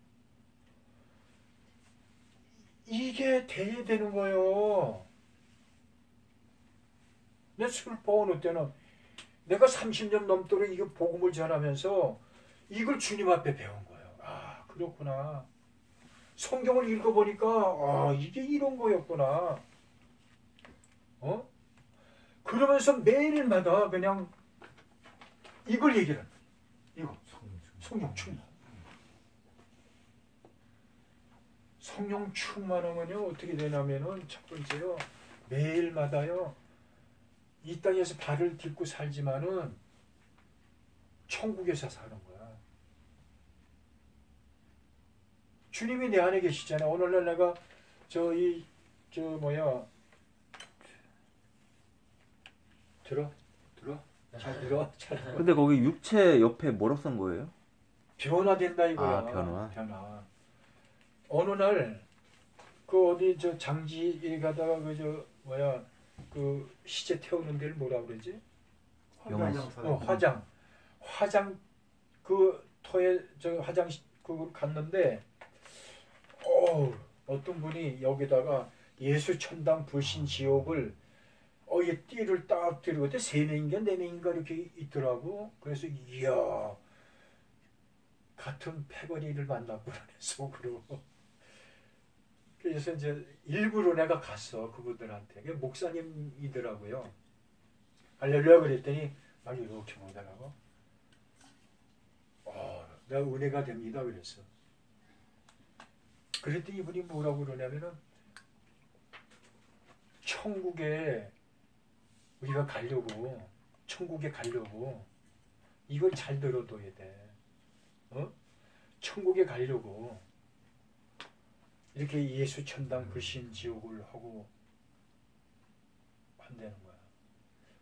Speaker 1: 이게 돼야 되는 거예요. 내 슬퍼 어느 때는 내가 30년 넘도록 이거 복음을 전하면서 이걸 주님 앞에 배운 거예요. 아, 그렇구나. 성경을 읽어보니까 아, 이게 이런 거였구나. 어? 그러면서 매일마다 그냥 이걸 얘기를 해요. 이거 성령 충만. 성령 충만하면요 어떻게 되냐면은 첫 번째요 매일마다요 이 땅에서 발을 딛고 살지만은 천국에서 사는 거야. 주님이 내 안에 계시잖아. 오늘날 내가 들어 잘 들어.
Speaker 3: 근데 거기 육체 옆에 뭐라고 쓴 거예요?
Speaker 1: 변화된다 이거야.
Speaker 3: 아, 변화.
Speaker 1: 어느 날 그 어디 저 장지에 가다가 그 시체 태우는 데를 뭐라 그러지? 화장 그 터에 저 화장 그 갔는데 어떤 분이 여기다가 예수 천당 불신 지옥을 이 띠를 딱 들고 그때 3명인가 4명인가 이렇게 있더라고. 그래서 이야 같은 패거리를 만났구나 속으로. 그래서 이제 일부러 내가 갔어 그분들한테. 그게 목사님이더라고요. 알려주려고 그랬더니 막 이렇게 보다가고 내가 은혜가 됩니다 그랬어. 그랬더니 이분이 뭐라고 그러냐면은 천국에 우리가 가려고 천국에 가려고 이걸 잘 들어둬야 돼. 천국에 가려고 이렇게 예수 천당 불신 지옥을 하고 한다는 거야.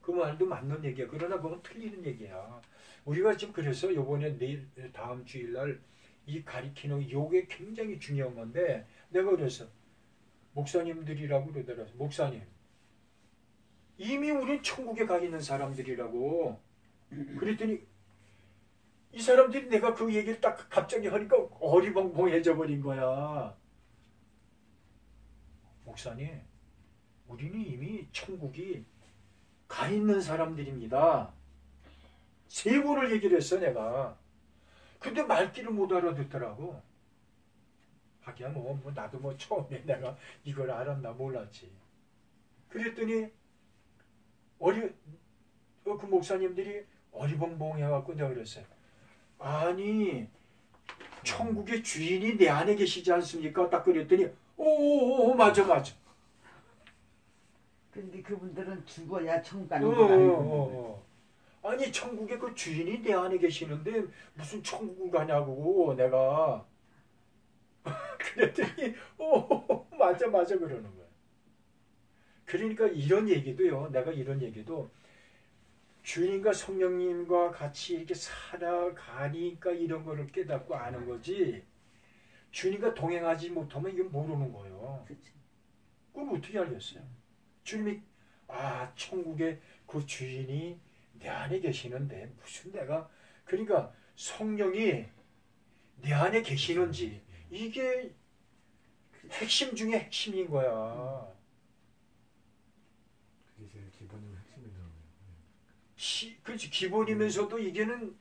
Speaker 1: 그 말도 맞는 얘기야. 그러나 그건 틀리는 얘기야. 우리가 지금 그래서 요번에 내일 다음 주일날 이 가리키는 요게 굉장히 중요한 건데 내가 그래서 목사님들이라고 그러더라고. 목사님 이미 우린 천국에 가 있는 사람들이라고. 그랬더니 이 사람들이 내가 그 얘기를 딱 갑자기 하니까 어리벙벙해져 버린 거야. 목사님 우리는 이미 천국이 가 있는 사람들입니다. 3번을 얘기를 했어 내가. 근데 말귀를 못 알아듣더라고. 하기야 뭐 나도 처음에 내가 이걸 알았나 몰랐지. 그랬더니 그 목사님들이 어리벙벙해갖고 내가 그랬어요. 아니 천국의 주인이 내 안에 계시지 않습니까? 딱 그랬더니 오 맞아.
Speaker 4: 근데 그분들은 죽어야 천국 가는 걸 알고.
Speaker 1: 아니 천국의 그 주인이 내 안에 계시는데 무슨 천국을 가냐고 내가. 그랬더니 맞아 그러는 거야. 그러니까 이런 얘기도요. 내가 이런 얘기도 주님과 성령님과 같이 이렇게 살아가니까 이런 거를 깨닫고 아는 거지. 주님과 동행하지 못하면 이건 모르는 거예요. 그럼 어떻게 알겠어요? 주님이 천국의 그 주인이 내 안에 계시는데 무슨 내가 그러니까 성령이 내 안에 계시는지 이게 핵심 중에 핵심인 거야.
Speaker 2: 그게 제일 기본적인 핵심이더라고요.
Speaker 1: 그렇지 기본이면서도 이게는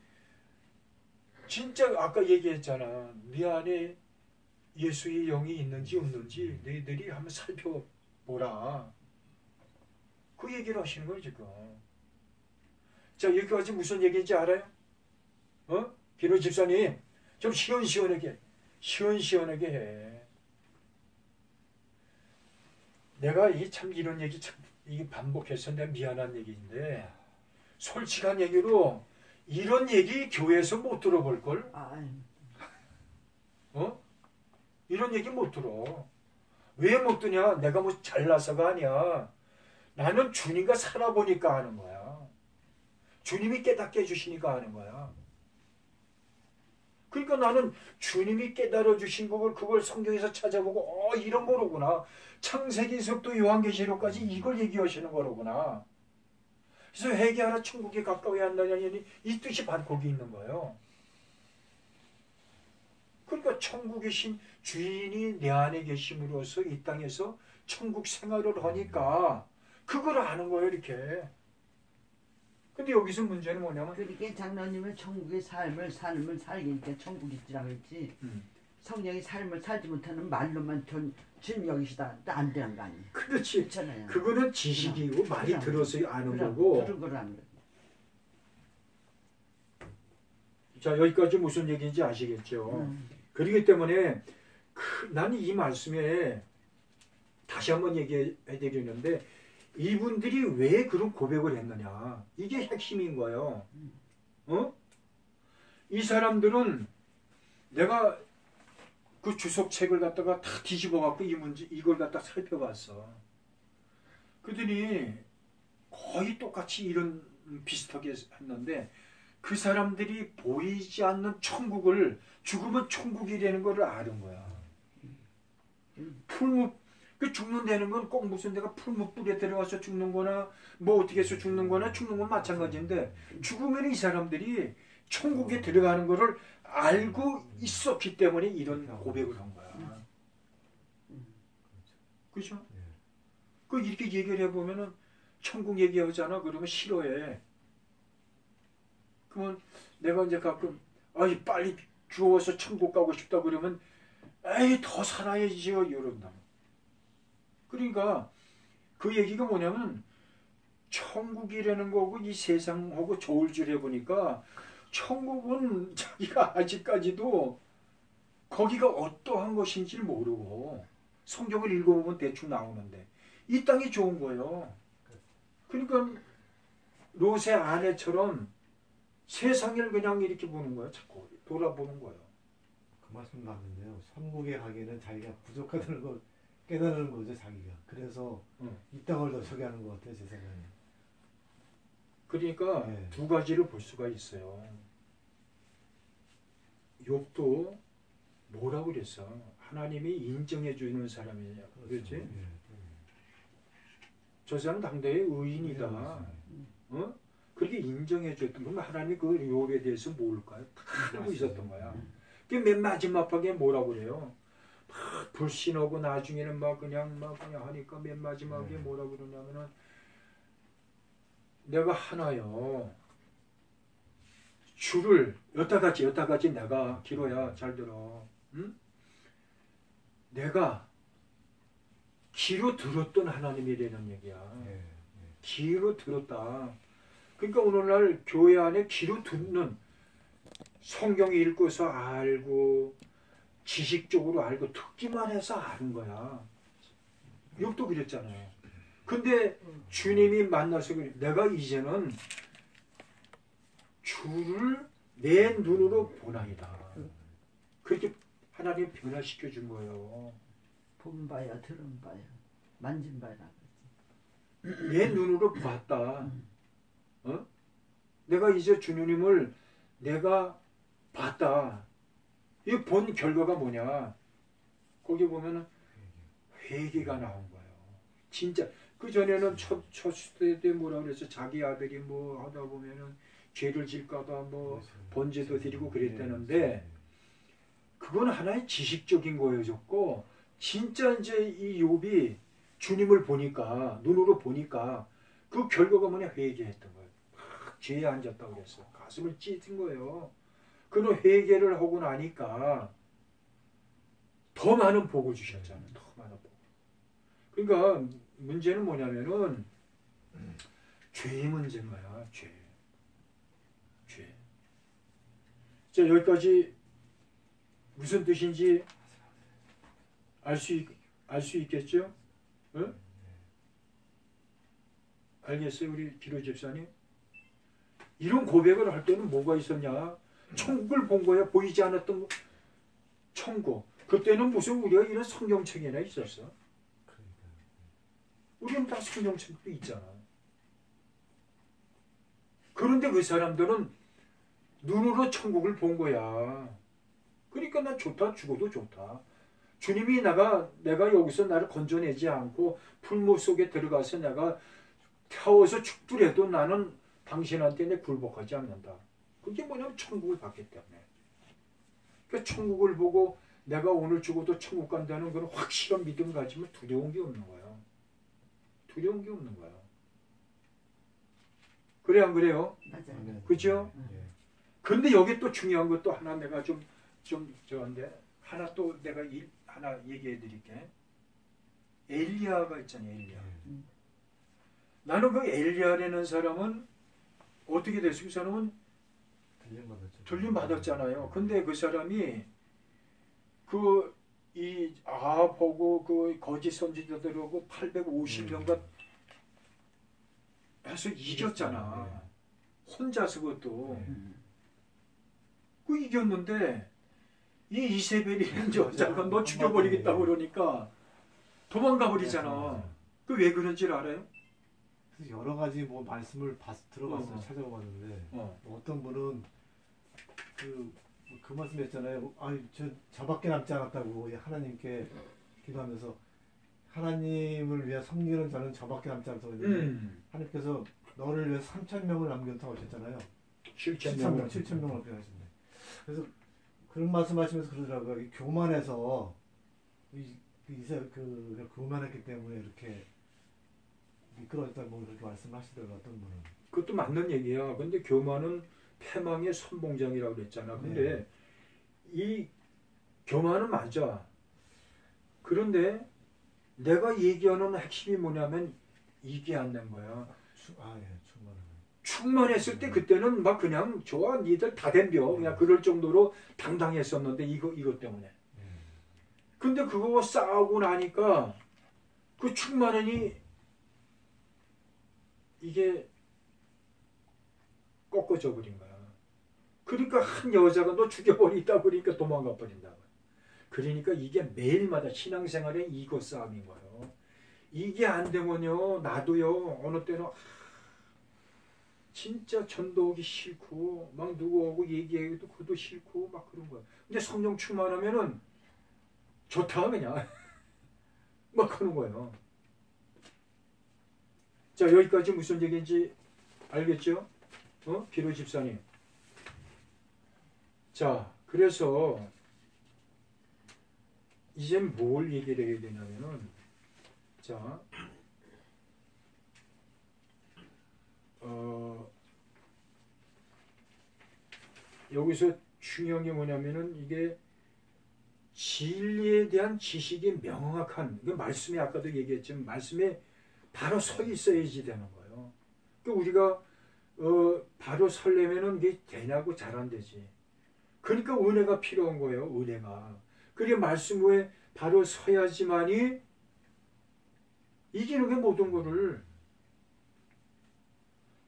Speaker 1: 진짜 아까 얘기했잖아. 네 안에 예수의 영이 있는지 없는지 너희들이 한번 살펴보라. 그 얘기를 하시는 거예요 지금. 자 여기까지 무슨 얘기인지 알아요? 기노 집사님 좀 시원시원하게 해. 내가 참 이런 얘기 참 이게 반복해서 내가 미안한 얘기인데 솔직한 얘기로 이런 얘기 교회에서 못 들어볼걸? 이런 얘기 못 들어. 왜 못 듣냐? 내가 뭐 잘나서가 아니야. 나는 주님과 살아보니까 하는 거야. 주님이 깨닫게 해주시니까 하는 거야. 그러니까 나는 주님이 깨달아 주신 그걸 성경에서 찾아보고 이런 거로구나. 창세기서부터 요한계시록까지 이걸 얘기하시는 거로구나. 그래서 회개하라 천국에 가까이 한다니 이 뜻이 바로 거기 있는 거예요. 그러니까 천국에 계신 주인이 내 안에 계심으로써 이 땅에서 천국 생활을 하니까 그걸 아는 거예요, 이렇게. 근데 여기서 문제는 뭐냐면
Speaker 4: 그러니까 장로님은 천국의 삶을 살기니까 천국 있지라고 했지. 성령이 삶을 살지 못하는 말로만 주님 여기시다 안 되는 거 아니에요.
Speaker 1: 그렇지.
Speaker 4: 그렇잖아요.
Speaker 1: 그거는 지식이고 많이
Speaker 4: 그럼.
Speaker 1: 들어서 아는
Speaker 4: 그럼,
Speaker 1: 거고.
Speaker 4: 들은 걸 아는 거예요.
Speaker 1: 자, 여기까지 무슨 얘기인지 아시겠죠? 그렇기 때문에 나는 이 말씀에 다시 한번 얘기해 드리는데 이분들이 왜 그런 고백을 했느냐, 이게 핵심인 거예요. 이 사람들은 내가 그 주석책을 갖다가 다 뒤집어 갖고 이걸 갖다 살펴봤어. 그들이 거의 똑같이 이런 비슷하게 했는데 그 사람들이 보이지 않는 천국을, 죽으면 천국이라는 걸 아는 거야. 풀무, 그 죽는다는 건 꼭 무슨 내가 풀무불에 들어가서 죽는 거나 뭐 어떻게 해서 죽는 거나 죽는 건 마찬가지인데 죽으면 이 사람들이 천국에 들어가는 거를 알고 있었기 때문에 이런 고백을 한 거야. 그죠? 그 이렇게 얘기를 해보면은 천국 얘기하잖아. 그러면 싫어해. 그러면 내가 이제 가끔 아이 빨리 죽어서 천국 가고 싶다 그러면 에이 더 살아야지요 이런다. 그러니까 그 얘기가 뭐냐면 천국이라는 거고 이 세상하고 저울질 해보니까 천국은 자기가 아직까지도 거기가 어떠한 것인지를 모르고 성경을 읽어보면 대충 나오는데 이 땅이 좋은 거예요. 그러니까 롯의 아내처럼 세상을 그냥 이렇게 보는 거예요. 자꾸 돌아보는 거예요.
Speaker 2: 그 말씀 맞는데요. 천국에 가기에는 자기가 부족하다는 걸 깨달는 거죠, 자기가. 그래서 이 땅을 더 소개하는 것 같아요, 제 생각에.
Speaker 1: 그러니까
Speaker 2: 네.
Speaker 1: 두 가지를 볼 수가 있어요. 욥도 뭐라고 그랬어? 하나님이 인정해 주는 사람이냐, 그렇지?
Speaker 2: 예.
Speaker 1: 저 사람 당대의 의인이다. 그렇게 인정해 줬던 건 하나님이 그 욥에 대해서 모를까요? 다 알고 있었던 거야. 그맨 마지막 방에 뭐라고 그래요? 막 불신하고 나중에는 막 그냥 하니까 맨 마지막에 뭐라고 그러냐면은 내가 하나요. 주를 여타같이 내가 기로야 잘 들어. 응? 내가 귀로 들었던 하나님이라는 얘기야. 귀로 들었다. 그러니까 오늘날 교회 안에 귀로 듣는, 성경 읽고서 알고 지식적으로 알고 듣기만 해서 아는 거야. 욥도 그랬잖아요. 근데 주님이 만나서 내가 이제는 주를 내 눈으로 보나이다. 그렇게 하나님 변화시켜 준 거예요.
Speaker 4: 본 바야 들은 바야 만진 바야.
Speaker 1: 내 눈으로 봤다. 내가 이제 주님을 내가 봤다. 이 본 결과가 뭐냐? 거기 보면은 회개가 나온 거예요. 진짜 그 전에는 첫 시대 때 뭐라 그래서 자기 아들이 뭐 하다 보면은 죄를 질까봐 뭐 번제도 드리고 그랬다는데 그건 하나의 지식적인 거였고 진짜 이제 이 욥이 주님을 보니까 눈으로 보니까 그 결과가 뭐냐? 회개했던 거예요. 죄에 앉았다고 그랬어요. 가슴을 찢은 거예요. 그는 회개를 하고 나니까 더 많은 복을 주셨잖아요. 더 많은 복. 그러니까 문제는 뭐냐면은 죄의 문제인 거야. 죄. 자, 여기까지 무슨 뜻인지 알 수 있겠죠? 응? 알겠어요, 우리 기로 집사님? 이런 고백을 할 때는 뭐가 있었냐? 천국을 본 거야. 보이지 않았던 천국. 그때는 무슨 우리가 이런 성경책이나 있었어? 우리는 다 성경책도 있잖아. 그런데 그 사람들은 눈으로 천국을 본 거야. 그러니까 나 좋다. 죽어도 좋다. 주님이 내가 여기서 나를 건져내지 않고 풀무 속에 들어가서 내가 태워서 죽더라도 나는 당신한테 내 굴복하지 않는다. 그게 뭐냐면 천국을 받기 때문에. 그러니까 천국을 보고 내가 오늘 죽어도 천국 간다는 그런 확실한 믿음 가지면 두려운 게 없는 거예요. 두려운 게 없는 거예요. 그래 안 그래요?
Speaker 4: 맞아요.
Speaker 1: 그죠? 그런데 여기 또 중요한 것도 하나 내가 좀 저한데 하나 또 내가 하나 얘기해 드릴게. 엘리야가 있잖아요. 엘리야. 나는 그 엘리야라는 사람은 어떻게 됐어요? 그 사람은 들림 받았잖아요. 근데 그 사람이 이 아합하고 그 거짓 선지자들하고 850명과 해서 이겼잖아. 혼자서 그것도. 그 이겼는데 이 이세벨이라는 여자가 너 죽여버리겠다고 그러니까 도망가 버리잖아. 그 왜 그런지 알아요?
Speaker 2: 그래서 여러 가지 뭐 말씀을 들어봤어요. 찾아봤는데 어떤 분은 그 말씀 했잖아요. 저밖에 남지 않았다고 하나님께 기도하면서 하나님을 위해 섬기는 자는 저밖에 남지 않다고 했는데 하나님께서 너를 위해 3,000명을 남겼다고 하셨잖아요. 7,000명을 남겨하셨네. 그래서 그런 말씀하시면서 그러더라고요. 이 교만해서 교만했기 때문에 이렇게 미끄러졌다고 그렇게 말씀하시더라고요. 어떤 분은.
Speaker 1: 그것도 맞는 얘기야. 근데 교만은 패망의 선봉장이라고 그랬잖아. 근데 이 교만은 맞아. 그런데 내가 얘기하는 핵심이 뭐냐면 이게 안 된 거야. 충만했을 때 그때는 막 그냥 좋아 니들 다 덤벼 그냥 그럴 정도로 당당했었는데 이것 때문에. 근데 그거 싸우고 나니까 그 충만하니 이게 꺾어져 버린 거야. 그러니까 한 여자가 너 죽여버리다 그러니까 도망가 버린다고. 그러니까 이게 매일마다 신앙생활에 이거 싸움인 거예요. 이게 안 되면요 나도요 어느 때는 진짜 전도하기 싫고 막 누구 오고 얘기하기도 그도 싫고 막 그런 거야. 근데 성령 충만하면은 좋다 그냥 막 하는 거예요. 자 여기까지 무슨 얘기인지 알겠죠? 비로 집사님. 자 그래서 이제 뭘 얘기를 해야 되냐면은 자 여기서 중요한 게 뭐냐면은 이게 진리에 대한 지식이 명확한 그 말씀에 아까도 얘기했지만 말씀에 바로 서 있어야지 되는 거예요. 그러니까 우리가 바로 설려면은 이게 되냐고 잘 안 되지. 그러니까 은혜가 필요한 거예요. 은혜가. 그게 말씀 위에 바로 서야지만이 이기는 게 모든 거를.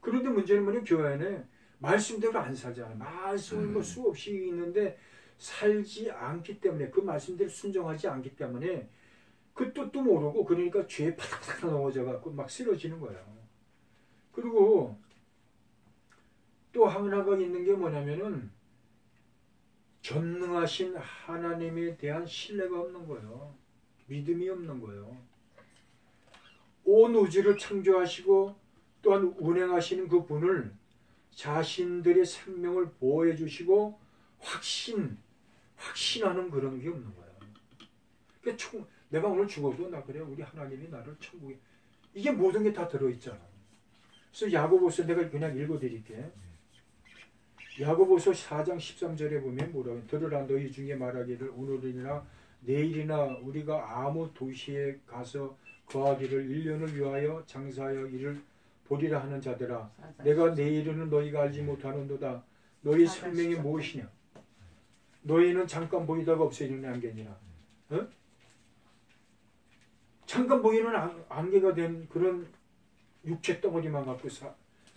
Speaker 1: 그런데 문제는 뭐냐면 교회 안에 말씀대로 안 살잖아요. 말씀을 뭐 수없이 있는데 살지 않기 때문에 그 말씀대로 순종하지 않기 때문에 그 뜻도 모르고 그러니까 죄에 파닥파닥 넘어져 갖고 막 쓰러지는 거예요. 그리고 또 하나가 있는 게 뭐냐면은 전능하신 하나님에 대한 신뢰가 없는 거예요. 믿음이 없는 거예요. 온 우주를 창조하시고 또한 운행하시는 그 분을 자신들의 생명을 보호해 주시고 확신하는 그런 게 없는 거예요. 그러니까 내가 오늘 죽어도 나 그래 우리 하나님이 나를 천국에 이게 모든 게 다 들어있잖아. 그래서 야고보서 내가 그냥 읽어드릴게. 야고보서 4장 13절에 보면 뭐라고 들으라 너희 중에 말하기를 오늘이나 내일이나 우리가 아무 도시에 가서 거하기를 1년을 위하여 장사하여 이를 보리라 하는 자들아 내가 내일은 너희가 알지 못하는도다. 너희 생명이 무엇이냐. 너희는 잠깐 보이다가 없어지는 안개니라. 잠깐 보이는 안개가 된 그런 육체 덩어리만 갖고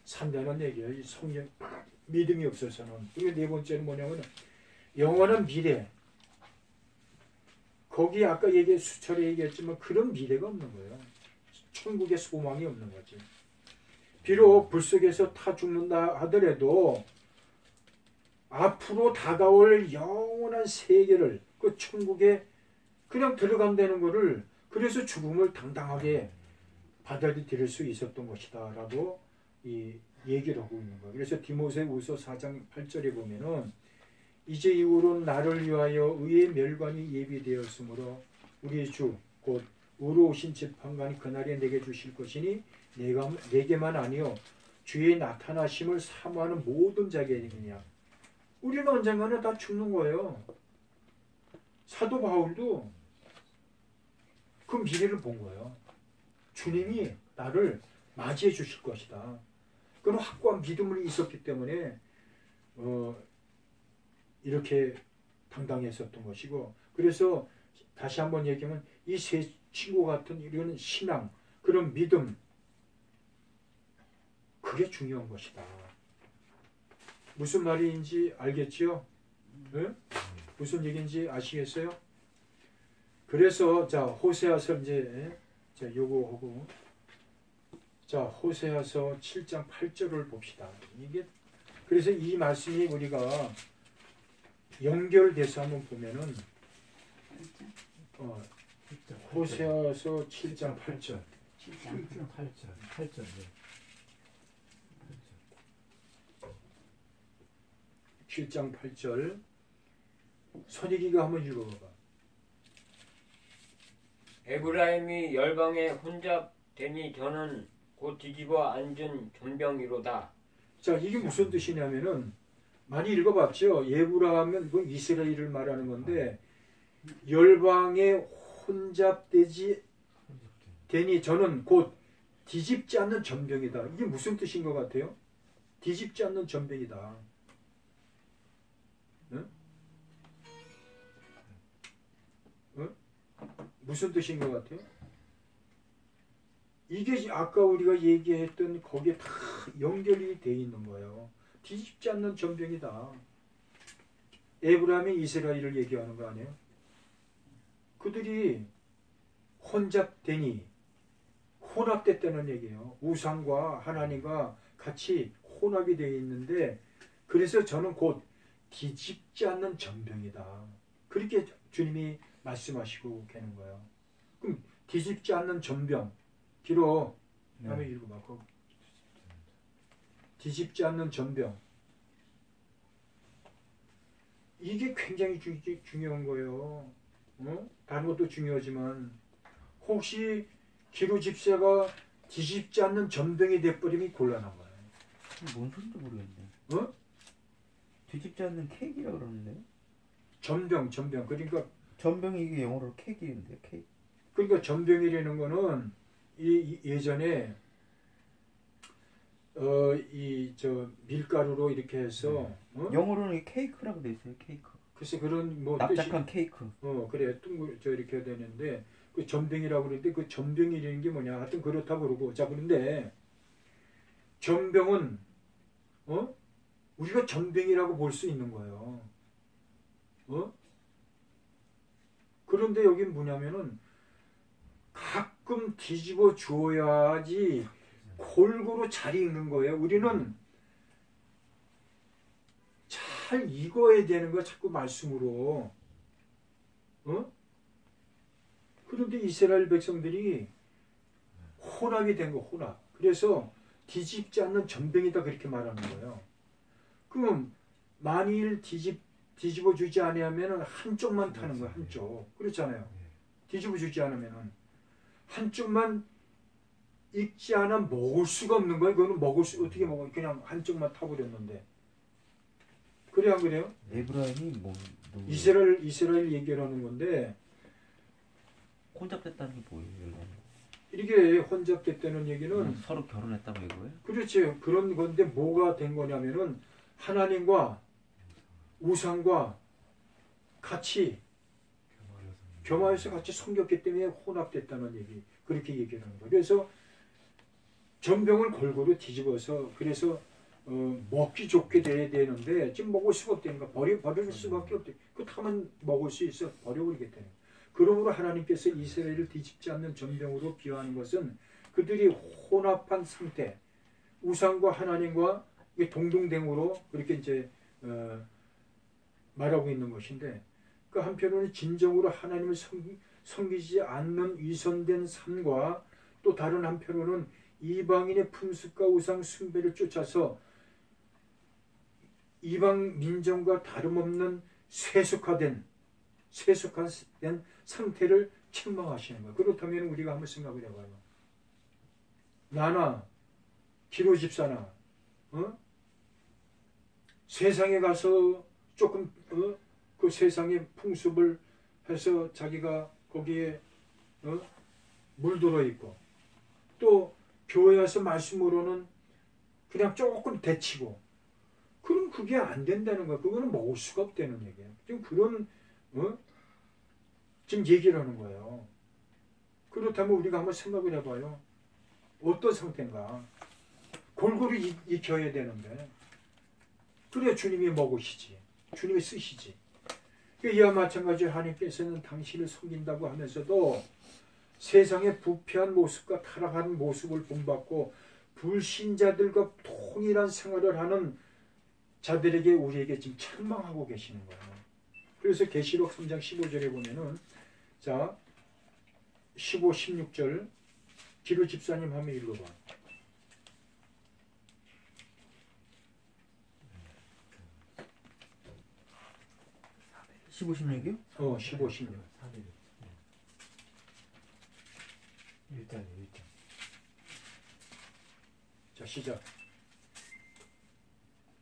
Speaker 1: 산다는 얘기예요. 이 성령 믿음이 없어서는. 그리고 네 번째는 뭐냐면 영원한 미래. 거기 아까 수철이 얘기했지만 그런 미래가 없는 거예요. 천국의 소망이 없는 거지. 비록 불 속에서 타 죽는다 하더라도 앞으로 다가올 영원한 세계를 그 천국에 그냥 들어간다는 거를 그래서 죽음을 당당하게 받아들일 수 있었던 것이다라고 이 얘기를 하고 있는 거예요. 그래서 디모데후서 4장 8절에 보면은 이제 이후로 나를 위하여 의의 멸관이 예비되었으므로 우리의 주 곧 의로우신 재판관이 그날에 내게 주실 것이니 내게만 아니요 주의 나타나심을 사모하는 모든 자에게냐. 우리는 언젠가는 다 죽는 거예요. 사도 바울도 그 미래를 본 거예요. 주님이 나를 맞이해 주실 것이다. 그런 확고한 믿음이 있었기 때문에 이렇게 당당했었던 것이고, 그래서 다시 한번 얘기하면 이 세 친구 같은 이런 신앙, 그런 믿음, 그게 중요한 것이다. 무슨 말인지 알겠지요? 네? 무슨 얘기인지 아시겠어요? 그래서 자 호세아서 이제 자 요거 하고 자 호세아서 7장 8절을 봅시다. 이게 그래서 이 말씀이 우리가 연결돼서 한번 보면은 호세아서 7장 8절
Speaker 2: 8절. 네.
Speaker 1: 7장 8절 선익이가 한번 읽어봐봐.
Speaker 5: 에브라임이 열방에 혼잡되니 저는 곧 뒤집어 앉은 존병이로다.
Speaker 1: 자 이게 무슨 뜻이냐면은 많이 읽어봤죠. 예부라면 그 이스라엘을 말하는 건데 열방에 혼잡되지 되니 저는 곧 뒤집지 않는 전병이다. 이게 무슨 뜻인 것 같아요? 뒤집지 않는 전병이다. 응? 응? 무슨 뜻인 것 같아요? 이게 아까 우리가 얘기했던 거기에 다 연결이 돼 있는 거예요. 뒤집지 않는 전병이다. 에브라임의 이스라엘을 얘기하는 거 아니에요? 그들이 혼잡되니 혼합됐다는 얘기예요. 우상과 하나님과 같이 혼합이 되어 있는데 그래서 저는 곧 뒤집지 않는 전병이다. 그렇게 주님이 말씀하시고 계는 거예요. 그럼 뒤집지 않는 전병 비록 한번 읽어봐. 뒤집지 않는 전병 이게 굉장히 중요한 거예요. 다른 것도 중요하지만 혹시 기루 집사가 뒤집지 않는 전병이 돼버리면 곤란한 거예요.
Speaker 3: 뭔 소린지 모르겠네.
Speaker 1: 어?
Speaker 3: 뒤집지 않는 케이크라 그러는데.
Speaker 1: 전병. 그러니까
Speaker 3: 전병이 이게 영어로 케이크인데 케이크.
Speaker 1: 그러니까 전병이라는 거는 예전에 이 저 밀가루로 이렇게 해서
Speaker 3: 영어로는 케이크라고 돼 있어요. 케이크.
Speaker 1: 글쎄 그런 뭐
Speaker 3: 납작한 케이크.
Speaker 1: 그래 저 이렇게 되는데 그 전병이라고 그러는데 그 전병이라는 게 뭐냐 하여튼 그렇다고 그러고 자 그런데 전병은 우리가 전병이라고 볼 수 있는 거예요. 그런데 여기 뭐냐면은 가끔 뒤집어 주어야지 골고루 잘 읽는 거예요. 우리는 잘 읽어야 되는 거 자꾸 말씀으로. 그런데 이스라엘 백성들이 혼합이 된 거, 혼합. 그래서 뒤집지 않는 전병이다 그렇게 말하는 거예요. 그럼 만일 뒤집어 주지 않으면 한쪽만 타는 거예요. 한쪽. 그렇잖아요. 뒤집어 주지 않으면 한쪽만 익지 않아 먹을 수가 없는 거예요. 그거는 어떻게 먹어요? 그냥 한쪽만 타버렸는데. 그래 안 그래요?
Speaker 3: 에브라임이
Speaker 1: 이스라엘 얘기를 하는 건데
Speaker 3: 혼잡됐다는 게 뭐예요?
Speaker 1: 이게 혼잡됐다는 얘기는
Speaker 3: 서로 결혼했다고 이거예요?
Speaker 1: 그렇죠. 그런 건데 뭐가 된 거냐면은 하나님과 우상과 같이 겸하여서 같이 섬겼기 때문에 혼합됐다는 얘기. 그렇게 얘기를 하는 거예요. 그래서 전병을 골고루 뒤집어서 그래서 먹기 좋게 돼야 되는데 지금 먹을 수가 없다니까 버릴 수밖에 없대. 그 타면 먹을 수 있어 버려버리겠다는. 그러므로 하나님께서 이스라엘을 뒤집지 않는 전병으로 비유하는 것은 그들이 혼합한 상태, 우상과 하나님과 동등됨으로 그렇게 이제 말하고 있는 것인데, 그 한편으로는 진정으로 하나님을 섬기지 않는 위선된 삶과 또 다른 한편으로는 이방인의 풍습과 우상 숭배를 쫓아서 이방 민족과 다름없는 세속화된 상태를 책망하시는 거예요. 그렇다면 우리가 한번 생각을 해봐요. 나나 기로 집사나 세상에 가서 조금 그 세상의 풍습을 해서 자기가 거기에 물들어 있고 또 교회 와서 말씀으로는 그냥 조금 데치고 그럼 그게 안 된다는 거야. 그거는 먹을 수가 없다는 얘기예요. 지금 그런 지금 얘기를 하는 거예요. 그렇다면 우리가 한번 생각을 해봐요. 어떤 상태인가. 골고루 익혀야 되는데 그래야 주님이 먹으시지. 주님이 쓰시지. 이와 마찬가지로 하나님께서는 당신을 섬긴다고 하면서도 세상의 부패한 모습과 타락한 모습을 본받고 불신자들과 통일한 생활을 하는 자들에게 우리에게 지금 책망하고 계시는 거예요. 그래서 계시록 3장 15절에 보면은 자 15, 16절 기루 집사님 한번 읽어봐.
Speaker 3: 15, 16이요?
Speaker 1: 15, 16.
Speaker 2: 1장.
Speaker 1: 자 시작.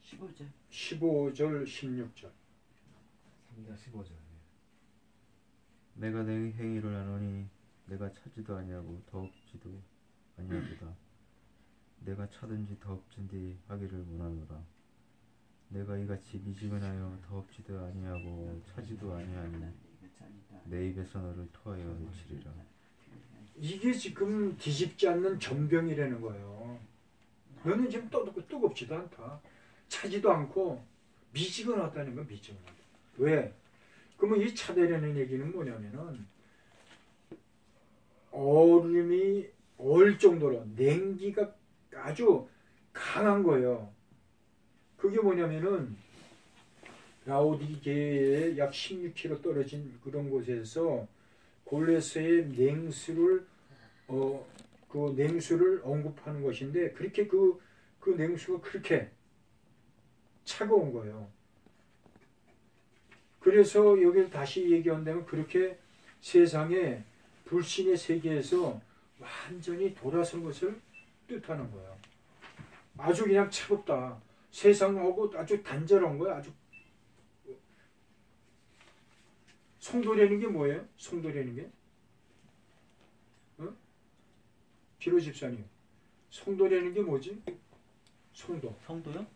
Speaker 4: 15절.
Speaker 1: 15절, 16절.
Speaker 2: 3장 15절.
Speaker 3: 내가 내 행위를 하노니 내가 차지도 아니하고 더없지도 아니하도다. 내가 차든지 더없진디 하기를 원하노라. 내가 이같이 미지근하여 더없지도 아니하고 차지도 아니하니 내 입에서 너를 토하여 놓치리라.
Speaker 1: 이게 지금 뒤집지 않는 전병이라는 거예요. 너는 지금 뜨겁지도 않다. 차지도 않고 미지근하다는 건 미지근하다. 왜? 그러면 이 차대라는 얘기는 뭐냐면은 얼음이 얼 정도로 냉기가 아주 강한 거예요. 그게 뭐냐면은 라오디게에 약 16km 떨어진 그런 곳에서 골레스의 냉수를 그 냉수를 언급하는 것인데 그렇게 그 냉수가 그렇게 차가운 거예요. 그래서 여기 다시 얘기한다면 그렇게 세상에 불신의 세계에서 완전히 돌아선 것을 뜻하는 거예요. 아주 그냥 차갑다. 세상하고 아주 단절한 거야. 아주 성도라는 게 뭐예요? 성도라는 게? 기로 집사님. 성도라는 게 뭐지? 성도.
Speaker 3: 성도요?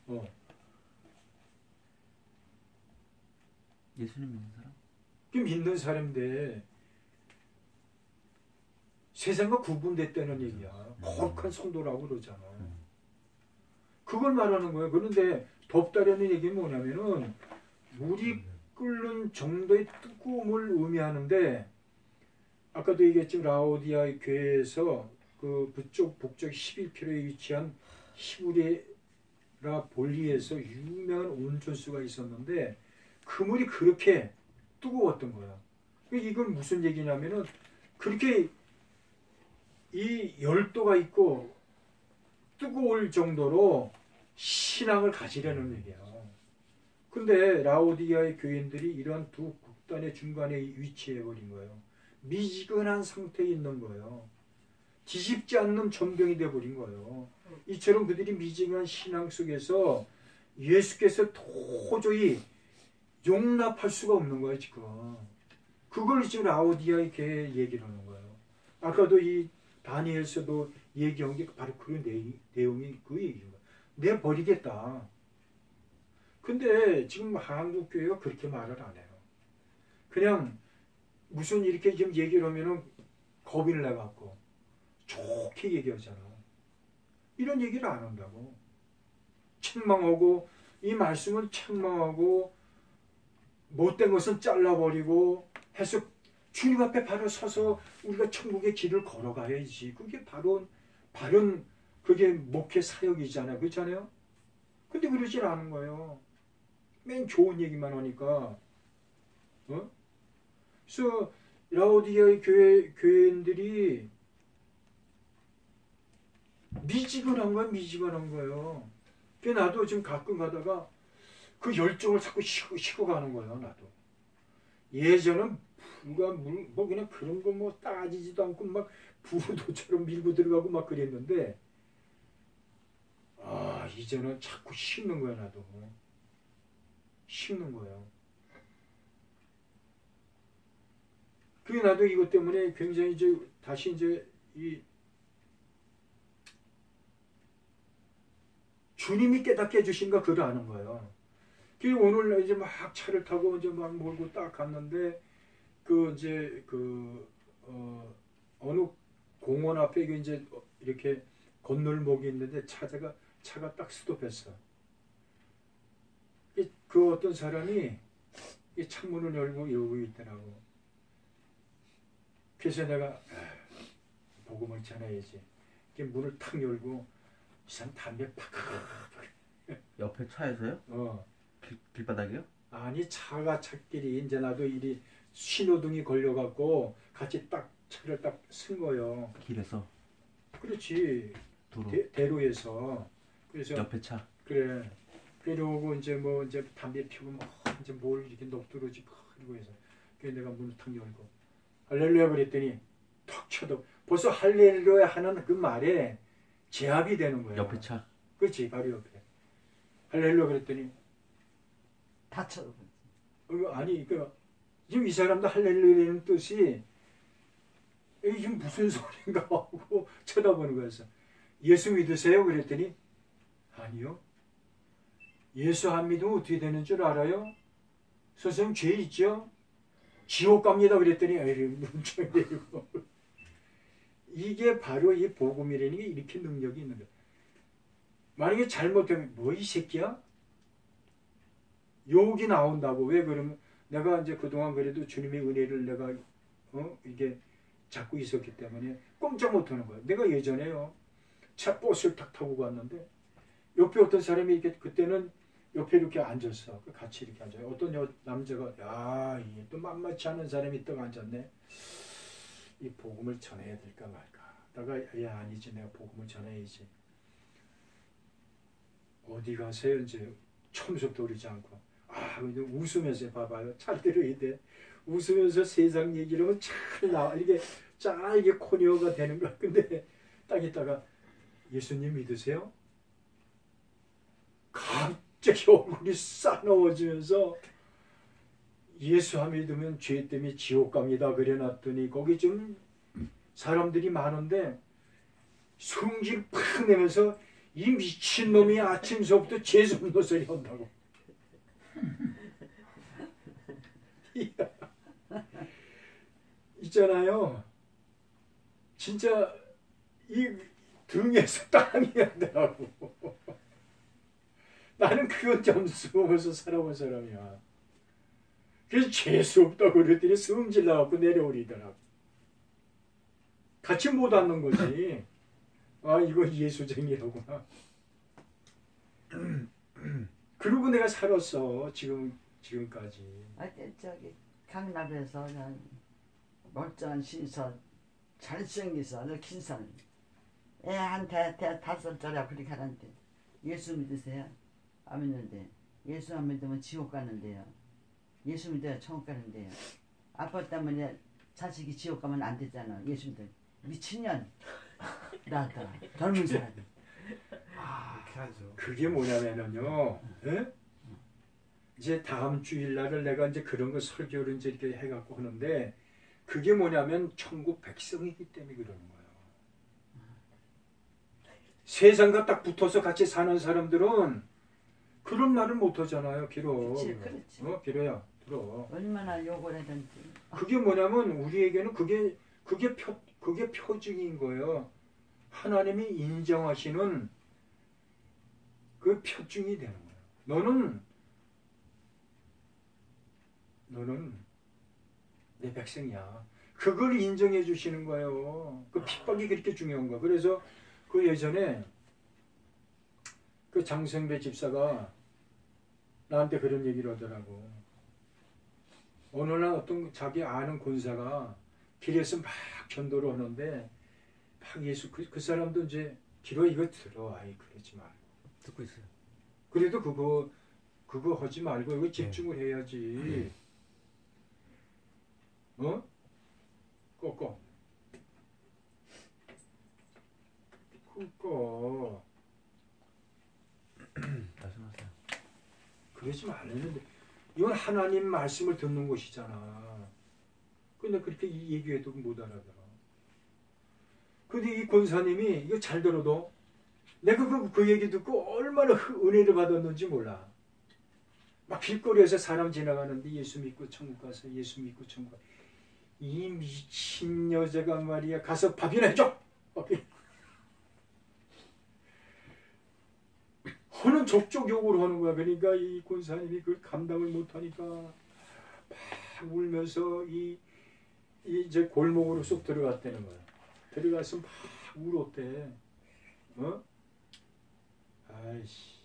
Speaker 3: 예수님 믿는 사람?
Speaker 1: 그 믿는 사람인데 세상과 구분됐다는 얘기야. 거룩한 성도라고 그러잖아. 그걸 말하는 거예요. 그런데 덥다라는 얘기는 뭐냐면은 물이 끓는 정도의 뜨거움을 의미하는데 아까도 얘기했지만 라오디아 교회에서 그 북쪽 11km에 위치한 히브리라 볼리에서 유명한 온천수가 있었는데 그 물이 그렇게 뜨거웠던 거야. 이건 무슨 얘기냐면은 그렇게 이 열도가 있고 뜨거울 정도로 신앙을 가지려는 얘기야. 근데 라오디아의 교인들이 이러한 두 극단의 중간에 위치해 버린 거예요. 미지근한 상태에 있는 거예요. 뒤집지 않는 전병이 돼 버린 거예요. 이처럼 그들이 미지근한 신앙 속에서 예수께서 도저히 용납할 수가 없는 거예요, 지금. 그걸 지금 라오디아의 교회에 얘기를 하는 거예요. 아까도 이 다니엘서도 얘기한 게 바로 그런 내용이 그 얘기인 거예요. 내 버리겠다. 근데 지금 한국 교회가 그렇게 말을 안 해요. 그냥 무슨 이렇게 지금 얘기를 하면은 겁이 나갖고 좋게 얘기하잖아. 이런 얘기를 안 한다고. 책망하고 이 말씀을 책망하고 못된 것은 잘라버리고 해서 주님 앞에 바로 서서 우리가 천국의 길을 걸어가야지. 그게 바로 바른 그게 목회 사역이잖아요. 그렇잖아요? 근데 그러질 않은 거예요. 맨 좋은 얘기만 하니까. 그래서 라오디아의 교인들이 미지근한 거야, 미지근한 거예요. 그 나도 지금 가끔 가다가 그 열정을 자꾸 식고 가는 거예요, 나도. 예전은 불과 뭐 그냥 그런 거 뭐 따지지도 않고 막 부도처럼 밀고 들어가고 막 그랬는데, 아, 이제는 자꾸 식는 거야, 나도. 식는 거예요. 그게 나도 이것 때문에 굉장히 이제 다시 이제 이 주님이 깨닫게 해주신 거 그걸 아는 거예요. 그 오늘 이제 막 차를 타고 이제 막 몰고 딱 갔는데 그 이제 어느 공원 앞에 이제 이렇게 건널목이 있는데 차가 딱 스톱했어. 그 어떤 사람이 이 창문을 열고 이러고 있더라고. 그래서 내가 복음을 전해야지. 문을 탁 열고 이 사람 담배 팍.
Speaker 3: 옆에 차에서요? 길바닥이요?
Speaker 1: 아니 차가 차끼리 이제 나도 이리 신호등이 걸려갖고 같이 딱 차를 딱 쓴 거예요.
Speaker 3: 길에서?
Speaker 1: 그렇지.
Speaker 3: 도로?
Speaker 1: 대로에서. 그래서
Speaker 3: 옆에 차?
Speaker 1: 그래. 그러고 이제 뭐 이제 담배 피우고 뭐 이제 뭘 이렇게 넋두러지 그러고 해서 그래서 내가 문을 탁 열고 할렐루야 그랬더니 턱 쳐도 벌써 할렐루야 하는 그 말에 제압이 되는 거야.
Speaker 3: 옆에 차?
Speaker 1: 그렇지, 바로 옆에. 할렐루야 그랬더니
Speaker 4: 다쳐.
Speaker 1: 아니 지금 이 사람도 할렐루야라는 뜻이 이게 무슨 소린가 하고 쳐다보는 거였어. 예수 믿으세요? 그랬더니 아니요. 예수 안 믿으면 어떻게 되는 줄 알아요? 선생님 죄 있죠? 지옥 갑니다. 그랬더니 문자가 되고 이게 바로 이 복음이라는 게 이렇게 능력이 있는 거야. 만약에 잘못되면 뭐 이 새끼야? 욕이 나온다고. 왜 그러면 내가 이제 그동안 그래도 주님의 은혜를 내가 이게 잡고 있었기 때문에 꼼짝 못하는 거야. 내가 예전에요 차 버스를 탁 타고 갔는데 옆에 어떤 사람이 이렇게 그때는 옆에 이렇게 앉았어. 같이 이렇게 앉아요. 어떤 남자가 야, 이게 또 만만치 않은 사람이 딱 앉았네. 이 복음을 전해야 될까 말까. 내가 야 아니지 내가 복음을 전해야지. 어디 가세요? 이제 처음부터 그러지 않고 웃으면서 봐봐요. 잘 들어야 돼. 웃으면서 세상 얘기를 하면 잘 나와. 이게 짧게 코니어가 되는 거야. 근데 딱 있다가 예수님 믿으세요? 갑자기 얼굴이 싸나워지면서 예수 안 믿으면 죄 때문에 지옥 갑니다. 그래놨더니 거기 좀 사람들이 많은데 성질 팍 내면서 이 미친놈이 아침서부터 재수없는 소리 한다고. 있잖아요. 진짜 이 등에서 땀이 나더라고. 나는 그건 점수하면서 살아본 사람이야. 그래서 재수없다고 그랬더니 성질 나갖고 내려오리더라고. 같이 못 앉는 거지. 아 이거 예수쟁이라구나. 그러고 내가 살았어. 지금까지.
Speaker 4: 저기 강남에서 그냥 멀쩡한 신선 잘생겨서 긴 사람 애 한 5살짜리 그렇게 하는데 예수 믿으세요? 안 믿는데 예수 안 믿으면 지옥 가는데요. 예수 믿어야 천국 가는데요. 아빠 때문에 자식이 지옥 가면 안 되잖아. 예수 믿어. 미친년 나다 젊은 사람.
Speaker 2: 그렇게 하죠.
Speaker 1: 그게 뭐냐면요. 에? 이제 다음 주일날을 내가 이제 그런 거 설교를 이제 이렇게 해갖고 하는데 그게 뭐냐면 천국 백성이기 때문에 그러는 거예요. 세상과 딱 붙어서 같이 사는 사람들은 그런 말을 못 하잖아요. 비록.
Speaker 4: 그렇지.
Speaker 1: 비로야. 들어.
Speaker 4: 얼마나 욕을 하든지.
Speaker 1: 그게 뭐냐면 우리에게는 그게 표징인 거예요. 하나님이 인정하시는 그 표징이 되는 거예요. 너는 내 백성이야. 그걸 인정해 주시는 거예요. 그 핍박이 그렇게 중요한 거야. 그래서 그 예전에 그 장성배 집사가 나한테 그런 얘기를 하더라고. 어느 날 어떤 자기 아는 권사가 길에서 막 전도를 하는데 막 예수 그 사람도 이제 기로 이거 들어. 아이 그러지 마.
Speaker 3: 듣고 있어요.
Speaker 1: 그래도 그거 하지 말고 이거 집중을 해야지. 어? 꺼. 그거
Speaker 3: 말씀하세요.
Speaker 1: 그러지 말랬는데 이건 하나님 말씀을 듣는 곳이잖아. 근데 그렇게 얘기해도 못 알아들어. 근데 이 권사님이 이거 잘 들어도 내가 그 얘기 듣고 얼마나 은혜를 받았는지 몰라. 막 길거리에서 사람 지나가는데 예수 믿고 천국 가서 예수 믿고 천국 가서 이 미친 여자가 말이야 가서 밥이나 해줘. 하는 족족 욕을 하는 거야. 그러니까 이 권사님이 그걸 감당을 못하니까 막 울면서 이제 골목으로 쏙 들어갔다는 거야. 들어가서 막 울었대. 어? 아이씨.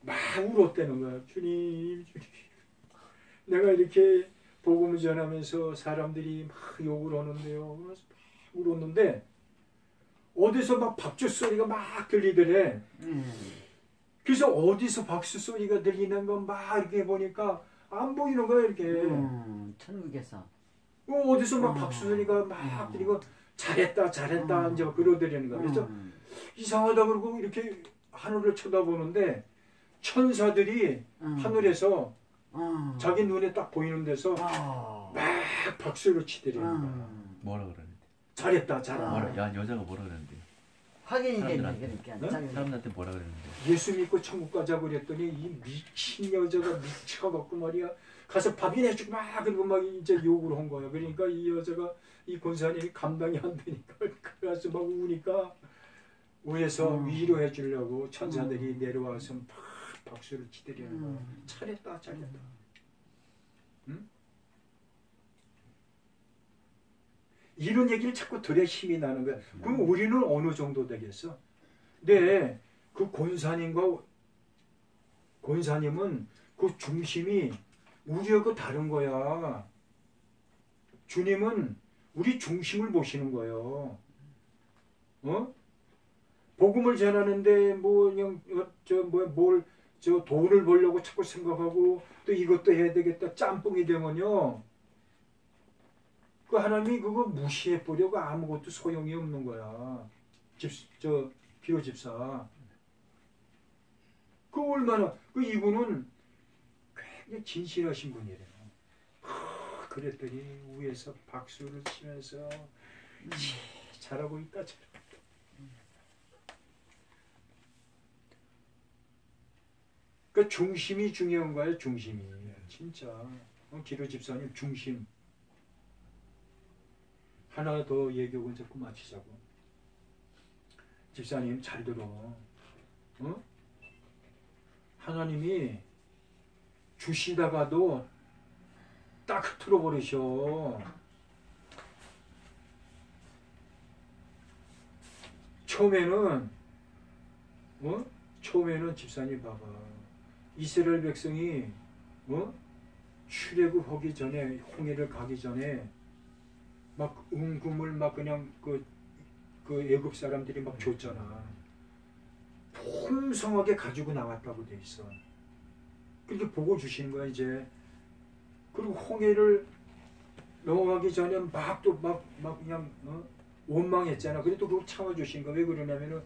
Speaker 1: 막 울었다는 거야. 주님. 내가 이렇게 복음을 전하면서 사람들이 막 욕을 하는데요. 그래서 막 울었는데 어디서 막 박수 소리가 막 들리더래. 그래서 어디서 박수 소리가 들리는 건 막 이렇게 보니까 안 보이는 거야 이렇게.
Speaker 4: 천국에서.
Speaker 1: 어디서 막 박수 소리가 막 들리고 잘했다 이제 그러더라는 거야. 그래서 이상하다 그러고 이렇게 하늘을 쳐다보는데 천사들이 하늘에서 자기 눈에 딱 보이는 데서 막 박수를 치더라는 거야.
Speaker 3: 뭐라 그러는데?
Speaker 1: 잘했다.
Speaker 3: 여자가 뭐라 그러는데?
Speaker 4: 확인이 됐네.
Speaker 3: 사람들한테.
Speaker 4: 그러니까.
Speaker 3: 사람들한테 뭐라 그러는데?
Speaker 1: 예수 믿고 천국 가자 그랬더니 이 미친 여자가 미쳐갖고 말이야 가서 밥이나 해주고 막 그리고 막 이제 욕을 한 거야. 그러니까 이 여자가 이 권사님이 감당이 안 되니까 그래서 막 우니까 위에서 위로해 주려고 천사들이 내려와서 막 박수를 치더라는 거야. 잘했다. 응? 이런 얘기를 자꾸 들어야 힘이 나는 거야. 그럼 우리는 어느 정도 되겠어? 네, 그 권사님은 그 중심이 우리하고 다른 거야. 주님은 우리 중심을 보시는 거예요. 어? 복음을 전하는데 뭐 그냥 돈을 벌려고 자꾸 생각하고 또 이것도 해야 되겠다 짬뽕이 되면요. 그 하나님이 그거 무시해 버려고 아무것도 소용이 없는 거야. 비료 집사. 그 얼마나 이분은 굉장히 진실하신 분이래요. 그랬더니 위에서 박수를 치면서 잘하고 있다. 그 중심이 중요한 거예요. 중심이 진짜 기도 집사님 중심. 하나 더 얘기하고 자꾸 마치자고. 집사님 잘 들어. 어? 하나님이 주시다가도 딱 흐트러 버리셔. 처음에는 집사님 봐봐. 이스라엘 백성이 출애굽하기 전에 홍해를 가기 전에 막 은금을 막 그냥 그 애굽 사람들이 막 줬잖아. 풍성하게 가지고 나왔다고 돼 있어. 그렇게 보고 주시는 거야 이제. 그리고 홍해를 넘어가기 전에 막 그냥 원망했잖아. 그래도 그걸 참아주신 거야. 왜 그러냐면은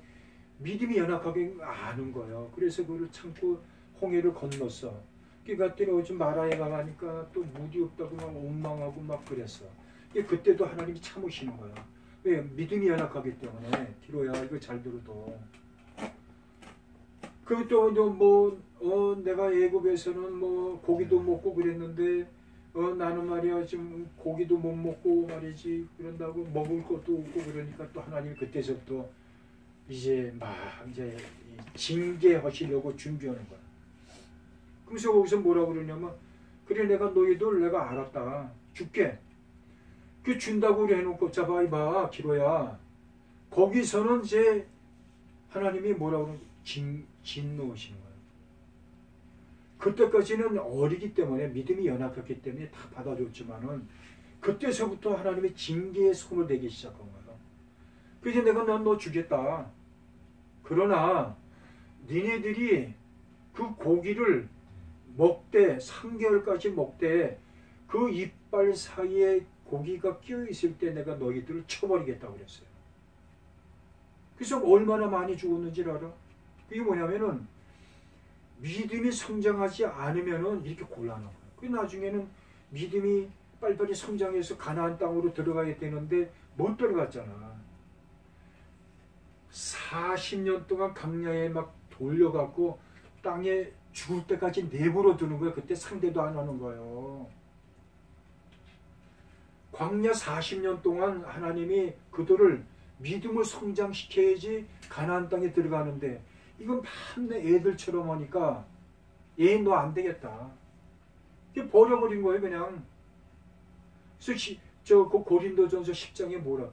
Speaker 1: 믿음이 연약하게 아는 거예요. 그래서 그걸 참고 홍해를 건넜어. 그랬더니 요즘 마라에 가니까 또 물이 없다고 막 원망하고 막 그랬어. 그때도 하나님이 참으시는 거야. 왜? 믿음이 연약하기 때문에. 기로야 이거 잘 들어도. 그또 내가 애굽에서는 뭐 고기도 먹고 그랬는데 나는 말이야 지금 고기도 못 먹고 말이지 그런다고 먹을 것도 없고 그러니까 또 하나님이 그때서부터 이제 징계하시려고 준비하는 거야. 그래서 거기서 뭐라고 그러냐면 그래 내가 너희들 내가 알았다. 줄게. 그 준다고 해놓고 자 봐 기로야. 거기서는 이제 하나님이 뭐라고 그러냐 진노하시는 거예요. 그때까지는 어리기 때문에 믿음이 연약했기 때문에 다 받아줬지만은 그때서부터 하나님의 징계의 손을 대기 시작한 거야. 그래서 내가 너 주겠다. 그러나 니네들이 그 고기를 먹되 3개월까지 먹되 그 이빨 사이에 고기가 끼어 있을 때 내가 너희들을 쳐버리겠다고 그랬어요. 그래서 얼마나 많이 죽었는지 알아? 그게 뭐냐면은 믿음이 성장하지 않으면은 이렇게 곤란한 거예요. 그 나중에는 믿음이 빨리빨리 성장해서 가나안 땅으로 들어가야 되는데 못 들어갔잖아. 40년 동안 강야에 막 돌려갖고 땅에 죽을 때까지 내버려 두는 거야. 그때 상대도 안 하는 거예요. 광야 40년 동안 하나님이 그들을 믿음을 성장시켜야지 가나안 땅에 들어가는데 이건 밤내 애들처럼 하니까 얘 너 안 되겠다. 버려버린 거예요 그냥. 그래서 그 고린도전서 10장에 뭐라